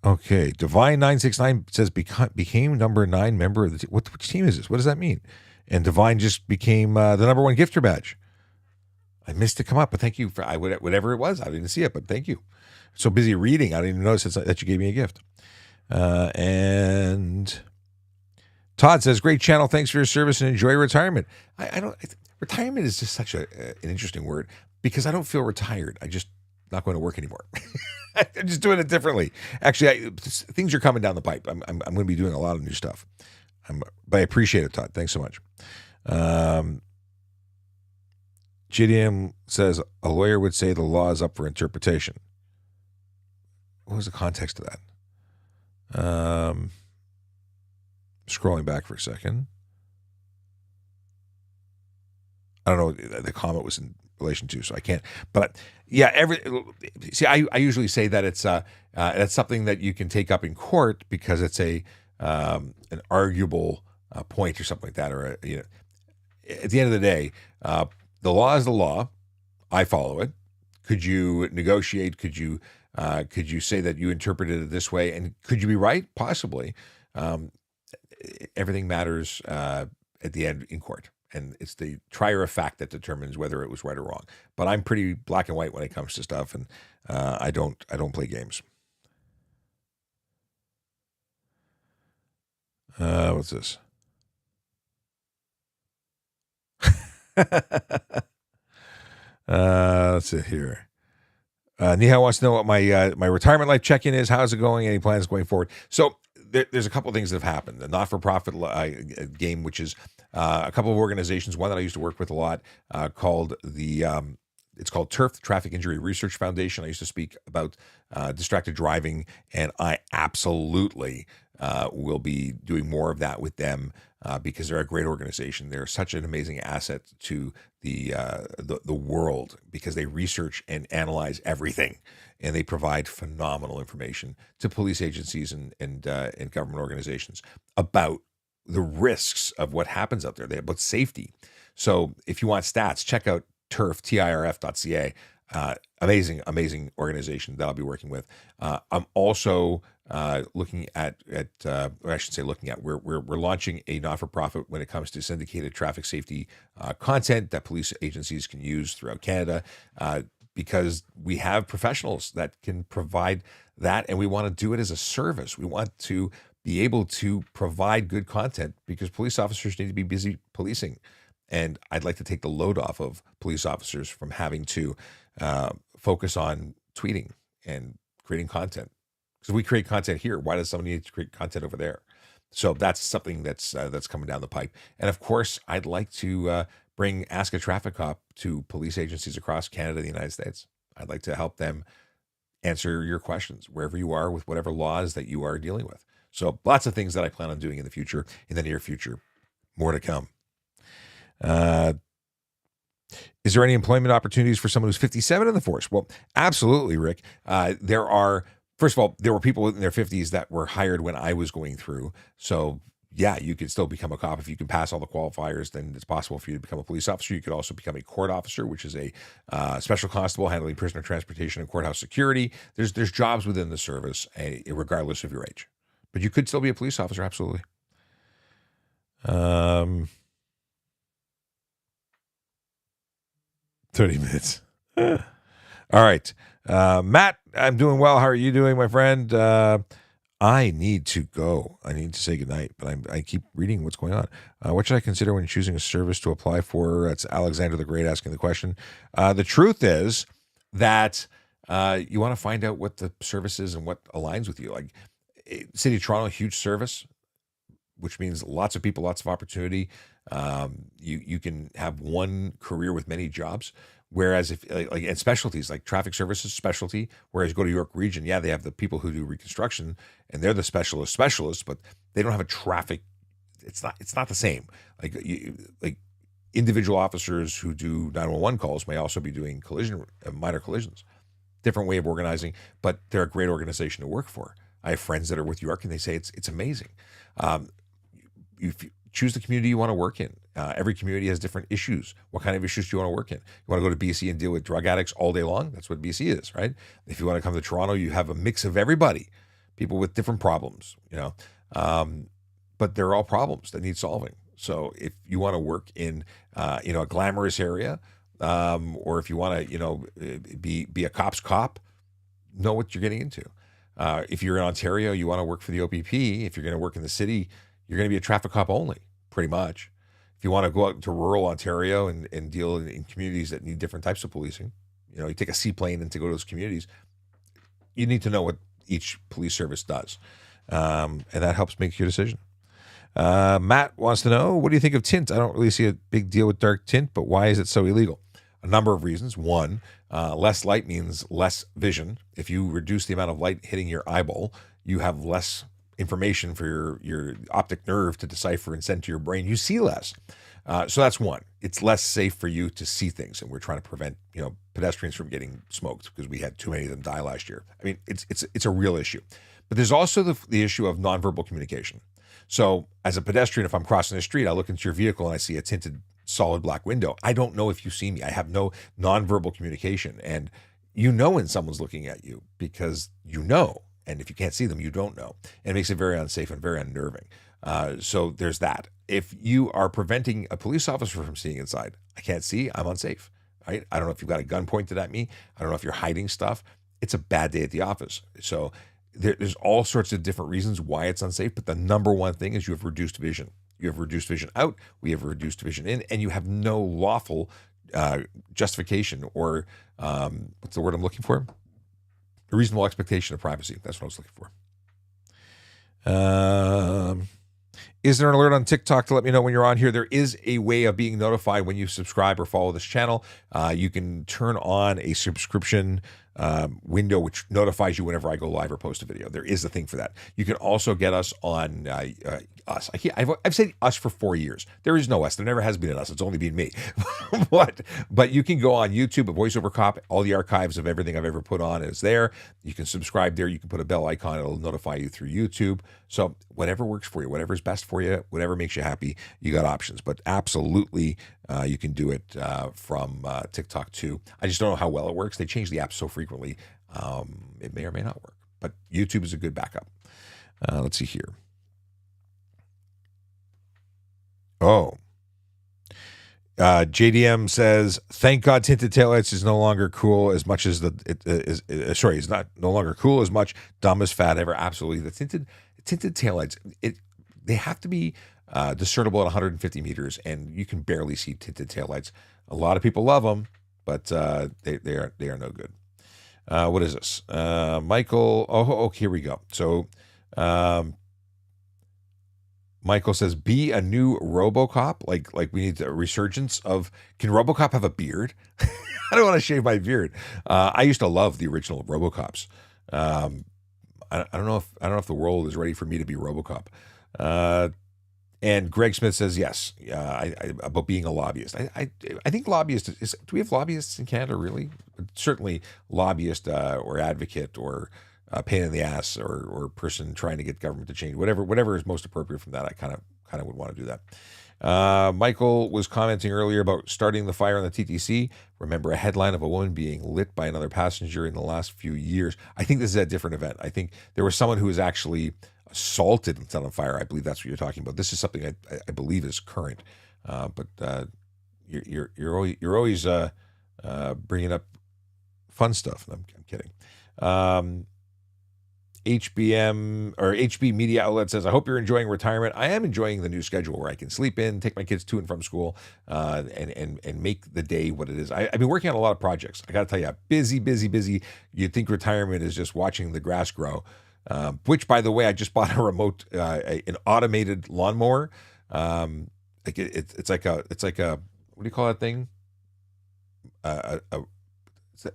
Okay, Divine969 says became number 9 member of the team. Which team is this? What does that mean? And Divine just became the number 1 gifter badge. I missed it come up, but thank you for whatever it was. I didn't see it, but thank you. So busy reading, I didn't even notice that you gave me a gift. And Todd says, great channel. Thanks for your service and enjoy retirement. Retirement is just such an interesting word because I don't feel retired. I just not going to work anymore. I'm just doing it differently. Actually, things are coming down the pipe. I'm going to be doing a lot of new stuff. But I appreciate it, Todd. Thanks so much. JDM says a lawyer would say the law is up for interpretation. What was the context of that? Scrolling back for a second. I don't know. The comment was in relation to, so I can't. But yeah, I usually say that it's that's something that you can take up in court because it's an arguable point or something like that. Or at the end of the day, the law is the law. I follow it. Could you negotiate? Could you say that you interpreted it this way? And could you be right? Possibly. Everything matters at the end in court. And it's the trier of fact that determines whether it was right or wrong. But I'm pretty black and white when it comes to stuff, and I don't play games. What's this? Let's see here. Neha wants to know what my retirement life check-in is. How's it going? Any plans going forward? So there's a couple of things that have happened. The not-for-profit game, which is a couple of organizations, one that I used to work with a lot, called it's called TURF, the Traffic Injury Research Foundation. I used to speak about distracted driving, and I absolutely will be doing more of that with them because they're a great organization. They're such an amazing asset to the world because they research and analyze everything, and they provide phenomenal information to police agencies and government organizations about the risks of what happens out there, about safety. So if you want stats, check out TURF, TIRF.ca. Amazing organization that I'll be working with. I'm also looking at, or I should say looking at, we're launching a not-for-profit when it comes to syndicated traffic safety content that police agencies can use throughout Canada because we have professionals that can provide that, and we want to do it as a service. We want to be able to provide good content because police officers need to be busy policing. And I'd like to take the load off of police officers from having to focus on tweeting and creating content. Because we create content here, why does somebody need to create content over there? So that's something that's coming down the pipe. And of course, I'd like to bring Ask a Traffic Cop to police agencies across Canada and the United States. I'd like to help them answer your questions wherever you are with whatever laws that you are dealing with. So lots of things that I plan on doing in the future, in the near future. More to come. Is there any employment opportunities for someone who's 57 in the force? Well, absolutely, Rick. There are. First of all, there were people in their 50s that were hired when I was going through. So, yeah, you could still become a cop. If you can pass all the qualifiers, then it's possible for you to become a police officer. You could also become a court officer, which is a special constable handling prisoner transportation and courthouse security. There's jobs within the service, regardless of your age. But you could still be a police officer, absolutely. 30 minutes. All right. Matt, I'm doing well. How are you doing, my friend? I need to go. I need to say goodnight, but I keep reading what's going on. What should I consider when choosing a service to apply for? That's Alexander the Great asking the question. The truth is that you want to find out what the service is and what aligns with you. Like City of Toronto, huge service, which means lots of people, lots of opportunity. You can have one career with many jobs. Whereas if and specialties like traffic services specialty, whereas you go to York Region, yeah, they have the people who do reconstruction and they're the specialists, but they don't have a traffic. It's not the same. Like individual officers who do 911 calls may also be doing minor collisions. Different way of organizing, but they're a great organization to work for. I have friends that are with York and they say it's amazing. You choose the community you want to work in. Every community has different issues. What kind of issues do you want to work in? You want to go to BC and deal with drug addicts all day long? That's what BC is, right? If you want to come to Toronto, you have a mix of everybody, people with different problems, but they're all problems that need solving. So if you want to work in, a glamorous area, or if you want to, be a cop's cop, know what you're getting into. If you're in Ontario, you want to work for the OPP. If you're going to work in the city, you're going to be a traffic cop only, pretty much. If you want to go out to rural Ontario and deal in communities that need different types of policing, you take a seaplane and to go to those communities, you need to know what each police service does. And that helps make your decision. Matt wants to know, what do you think of tint? I don't really see a big deal with dark tint, but why is it so illegal? A number of reasons. One, less light means less vision. If you reduce the amount of light hitting your eyeball, you have less information for your optic nerve to decipher and send to your brain. You see less. So that's one. It's less safe for you to see things, and we're trying to prevent pedestrians from getting smoked because we had too many of them die last year. I mean, it's a real issue. But there's also the issue of nonverbal communication. So as a pedestrian, if I'm crossing the street, I look into your vehicle and I see a tinted solid black window. I don't know if you see me. I have no nonverbal communication, and when someone's looking at you because and if you can't see them, you don't know. And it makes it very unsafe and very unnerving. So there's that. If you are preventing a police officer from seeing inside, I can't see, I'm unsafe. Right? I don't know if you've got a gun pointed at me. I don't know if you're hiding stuff. It's a bad day at the office. So there's all sorts of different reasons why it's unsafe. But the number one thing is you have reduced vision. You have reduced vision out. We have reduced vision in. And you have no lawful justification or what's the word I'm looking for? A reasonable expectation of privacy. That's what I was looking for. Is there an alert on TikTok to let me know when you're on here? There is a way of being notified when you subscribe or follow this channel. You can turn on a subscription window which notifies you whenever I go live or post a video. There is a thing for that. You can also get us on us. I've said us for 4 years. There is no us. There never has been an us. It's only been me. But you can go on YouTube, a VoiceOver Cop. All the archives of everything I've ever put on is there. You can subscribe there. You can put a bell icon. It'll notify you through YouTube. So whatever works for you, whatever's best for you, whatever makes you happy, you got options. But absolutely, you can do it from TikTok too. I just don't know how well it works. They change the app so frequently. It may or may not work. But YouTube is a good backup. Let's see here. Oh, JDM says, "Thank God tinted taillights is no longer cool as much as it's not no longer cool as much. Dumbest fad ever." Absolutely, the tinted taillights. They have to be discernible at 150 meters, and you can barely see tinted taillights. A lot of people love them, but they are no good. What is this? Michael. Oh, here we go. So. Michael says, "Be a new RoboCop." Like we need a resurgence of. Can RoboCop have a beard? I don't want to shave my beard. I used to love the original RoboCops. I don't know if the world is ready for me to be RoboCop. And Greg Smith says yes. About being a lobbyist. I think lobbyist is. Do we have lobbyists in Canada? Really? Certainly, lobbyist or advocate or. Pain in the ass or person trying to get government to change, whatever is most appropriate from that. I kind of would want to do that. Michael was commenting earlier about starting the fire on the TTC. Remember a headline of a woman being lit by another passenger in the last few years. I think this is a different event. I think there was someone who was actually assaulted and set on fire. I believe that's what you're talking about. This is something I believe is current. But you're always bringing up fun stuff. I'm kidding. HBM or HB Media Outlet says, "I hope you're enjoying retirement. I am enjoying the new schedule where I can sleep in, take my kids to and from school, and make the day what it is. I've been working on a lot of projects. I got to tell you, busy. You'd think retirement is just watching the grass grow, which, by the way, I just bought a remote, an automated lawnmower. It's like a what do you call that thing?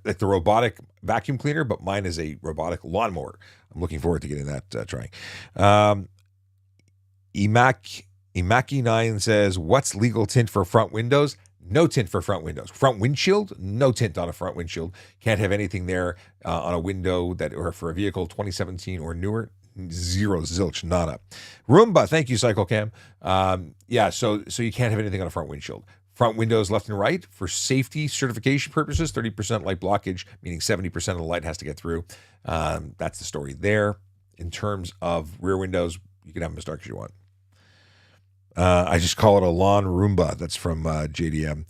Like the robotic vacuum cleaner, but mine is a robotic lawnmower. I'm looking forward to getting that trying. Imaki9 says, "What's legal tint for front windows?" No tint for front windows. Front windshield? No tint on a front windshield. Can't have anything there on a window or for a vehicle 2017 or newer. Zero, zilch, nada. Roomba, thank you, CycleCam. So you can't have anything on a front windshield. Front windows left and right for safety certification purposes, 30% light blockage, meaning 70% of the light has to get through. That's the story there. In terms of rear windows, you can have them as dark as you want. I just call it a lawn Roomba. That's from JDM.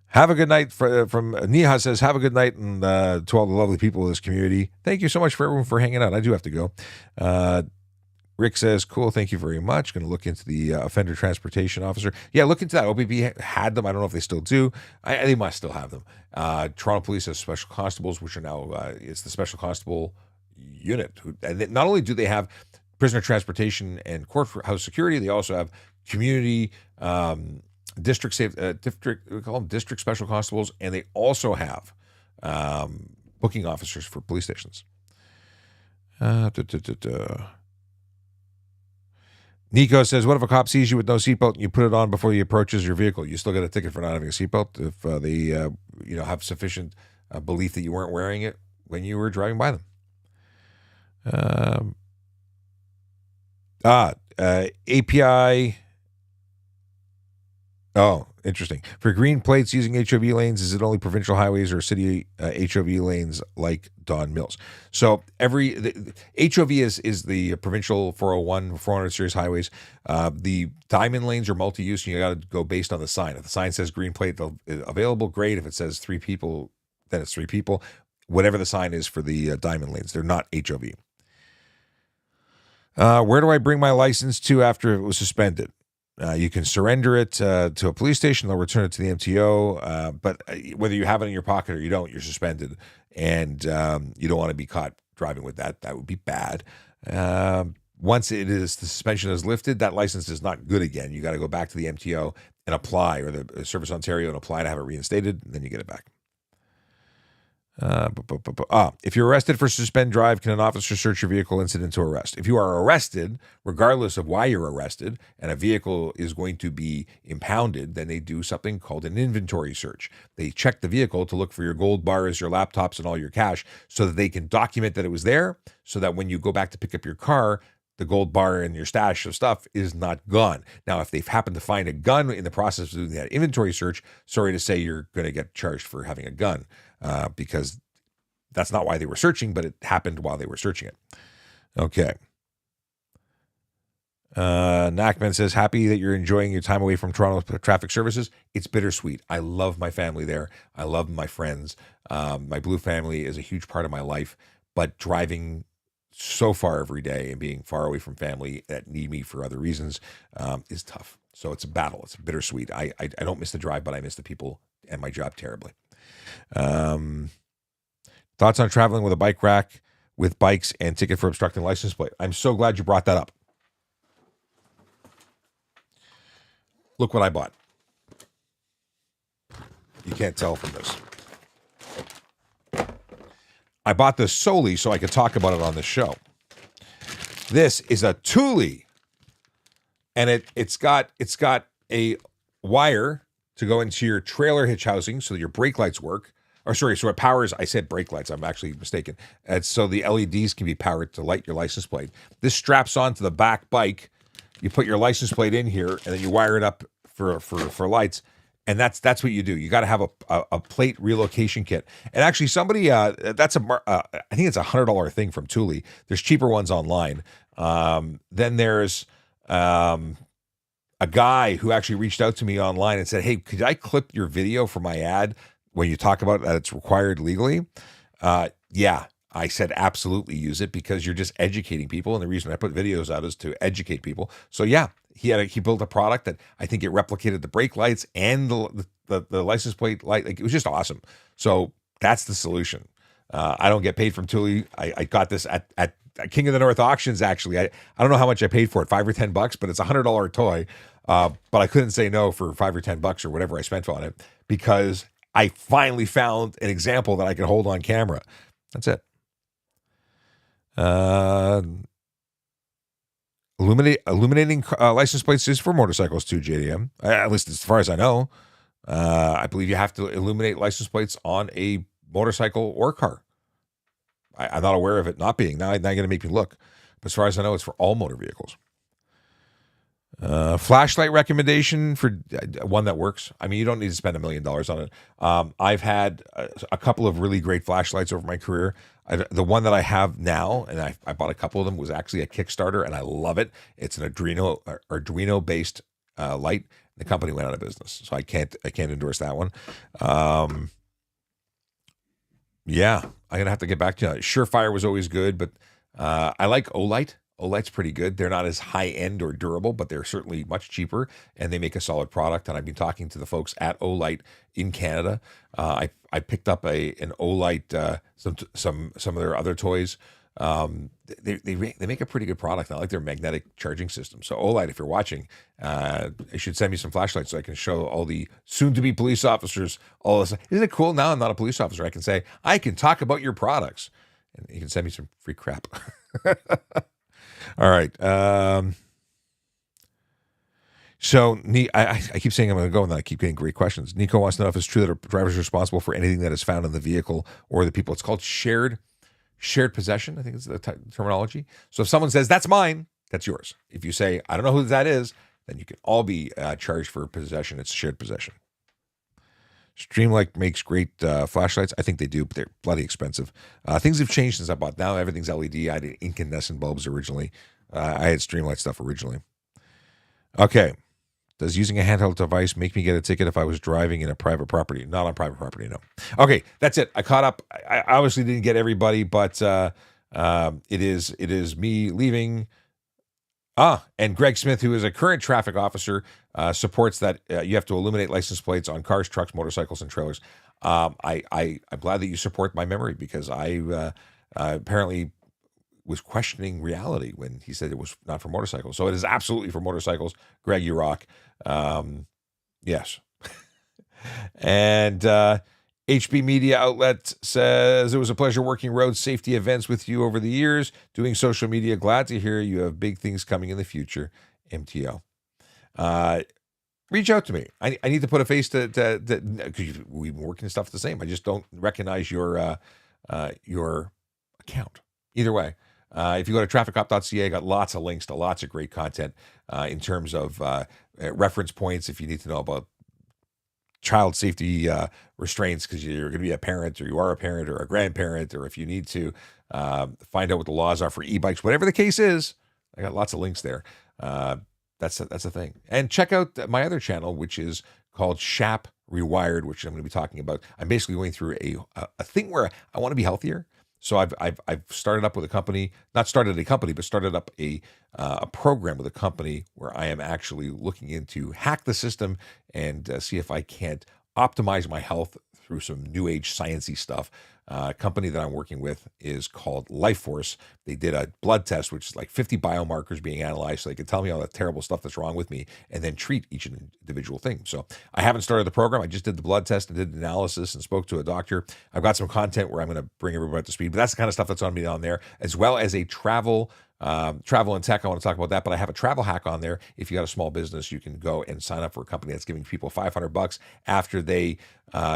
Have a good night. From Neha says, "Have a good night," and to all the lovely people of this community. Thank you so much for everyone for hanging out. I do have to go. Rick says, "Cool, thank you very much. Going to look into the offender transportation officer." Yeah, look into that. OPP had them. I don't know if they still do. They must still have them. Toronto Police has special constables, which are now it's the special constable unit. And not only do they have prisoner transportation and courthouse security, they also have community district we call them district special constables, and they also have booking officers for police stations. Nico says, "What if a cop sees you with no seatbelt and you put it on before he approaches your vehicle? You still get a ticket for not having a seatbelt if they have sufficient belief that you weren't wearing it when you were driving by them." API. Oh, interesting. For green plates using HOV lanes, is it only provincial highways or city HOV lanes like Don Mills? So HOV is the provincial 401, 400 series highways. The diamond lanes are multi-use, and you got to go based on the sign. If the sign says green plate available, great. If it says 3 people, then it's 3 people. Whatever the sign is for the diamond lanes, they're not HOV. Where do I bring my license to after it was suspended? You can surrender it to a police station. They'll return it to the MTO. But whether you have it in your pocket or you don't, you're suspended. And you don't want to be caught driving with that. That would be bad. Once the suspension is lifted, that license is not good again. You got to go back to the MTO and apply, or the Service Ontario, and apply to have it reinstated, and then you get it back. If you're arrested for suspend drive, can an officer search your vehicle incident to arrest? If you are arrested, regardless of why you're arrested, and a vehicle is going to be impounded, then they do something called an inventory search. They check the vehicle to look for your gold bars, your laptops, and all your cash, so that they can document that it was there, so that when you go back to pick up your car, the gold bar and your stash of stuff is not gone. Now, if they've happened to find a gun in the process of doing that inventory search, sorry to say you're going to get charged for having a gun. Because that's not why they were searching, but it happened while they were searching it. Okay. Nachman says, happy that you're enjoying your time away from Toronto traffic services. It's bittersweet. I love my family there. I love my friends. My Blue family is a huge part of my life, but driving so far every day and being far away from family that need me for other reasons is tough. So it's a battle. It's bittersweet. I don't miss the drive, but I miss the people and my job terribly. Thoughts on traveling with a bike rack with bikes and ticket for obstructing license plate? I'm so glad you brought that up. Look what I bought. You can't tell from this. I bought this solely so I could talk about it on the show. This is a Thule, and it's got a wire to go into your trailer hitch housing so that your brake lights work. Or sorry, so it powers, I said brake lights, I'm actually mistaken. It's so the LEDs can be powered to light your license plate. This straps onto the back bike. You put your license plate in here, and then you wire it up for lights, and that's what you do. You got to have a plate relocation kit. And actually, somebody that's I think it's $100 thing from Thule. There's cheaper ones online. Then there's a guy who actually reached out to me online and said, "Hey, could I clip your video for my ad when you talk about that it's required legally?" Yeah. I said, absolutely use it because you're just educating people. And the reason I put videos out is to educate people. So yeah, he built a product that I think it replicated the brake lights and the license plate light. Like, it was just awesome. So that's the solution. I don't get paid from Thule. I got this at King of the North auctions. Actually, I don't know how much I paid for it, $5 or $10, but it's $100 toy. But I couldn't say no for $5 or $10 or whatever I spent on it because I finally found an example that I could hold on camera. That's it. Illuminating license plates is for motorcycles too, JDM. At least as far as I know. I believe you have to illuminate license plates on a motorcycle or car. I'm not aware of it not being. Now you're going to make me look. But as far as I know, it's for all motor vehicles. Flashlight recommendation for one that works. I mean, you don't need to spend $1 million on it. I've had a couple of really great flashlights over my career. The one that I have now, and I bought a couple of them, was actually a Kickstarter, and I love it. It's an Arduino based light. The company went out of business, so I can't endorse that one. Yeah, I'm gonna have to get back to you. Surefire was always good, but I like Olight. Olight's pretty good. They're not as high end or durable, but they're certainly much cheaper, and they make a solid product. And I've been talking to the folks at Olight in Canada. I picked up an Olight, some of their other toys. They make a pretty good product. I like their magnetic charging system. So Olight, if you're watching, you should send me some flashlights so I can show all the soon-to-be police officers all this. Isn't it cool? Now I'm not a police officer. I can say I can talk about your products, and you can send me some free crap. All right. So I keep saying I'm going to go, and then I keep getting great questions. Nico wants to know if it's true that a driver is responsible for anything that is found in the vehicle or the people. It's called shared possession, I think is the terminology. So if someone says, that's mine, that's yours. If you say, I don't know who that is, then you can all be charged for possession. It's shared possession. Streamlight makes great flashlights. I think they do, but they're bloody expensive. Things have changed since I bought. Now everything's LED. I had incandescent bulbs originally. I had Streamlight stuff originally. Okay. Does using a handheld device make me get a ticket if I was driving in a private property? Not on private property, no. Okay, that's it. I caught up. I obviously didn't get everybody, but it is me leaving. And Greg Smith, who is a current traffic officer, supports that you have to illuminate license plates on cars, trucks, motorcycles, and trailers. I'm glad that you support my memory because I apparently was questioning reality when he said it was not for motorcycles. So it is absolutely for motorcycles. Greg, you rock. Yes. And HB Media Outlet says, it was a pleasure working road safety events with you over the years, doing social media. Glad to hear you have big things coming in the future. MTO. Reach out to me. I need to put a face to because we've been working stuff the same. I just don't recognize your account. Either way. If you go to trafficcop.ca, I got lots of links to lots of great content in terms of reference points if you need to know about child safety restraints because you're going to be a parent or you are a parent or a grandparent, or if you need to find out what the laws are for e-bikes, whatever the case is, I got lots of links there. That's a thing. And check out my other channel, which is called Shap Rewired, which I'm going to be talking about. I'm basically going through a thing where I want to be healthier. So I've started up with a company, not started a company, but started up a program with a company where I am actually looking into hack the system and see if I can't optimize my health through some new age sciencey stuff. Company that I'm working with is called Life Force. They did a blood test, which is like 50 biomarkers being analyzed, so they can tell me all the terrible stuff that's wrong with me, and then treat each individual thing. So I haven't started the program. I just did the blood test and did the analysis and spoke to a doctor. I've got some content where I'm going to bring everybody up to speed, but that's the kind of stuff that's on me on there, as well as a travel and tech. I want to talk about that, but I have a travel hack on there. If you got a small business, you can go and sign up for a company that's giving people $500 after they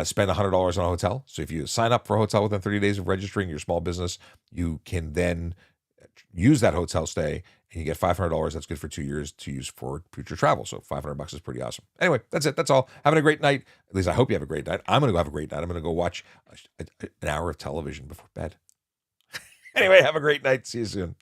spend $100 on a hotel. So if you sign up for a hotel within 30 days of registering your small business, you can then use that hotel stay and you get $500. That's good for 2 years to use for future travel. So $500 is pretty awesome. Anyway, that's it. That's all. Having a great night. At least I hope you have a great night. I'm going to go have a great night. I'm going to go watch an hour of television before bed. Anyway, have a great night. See you soon.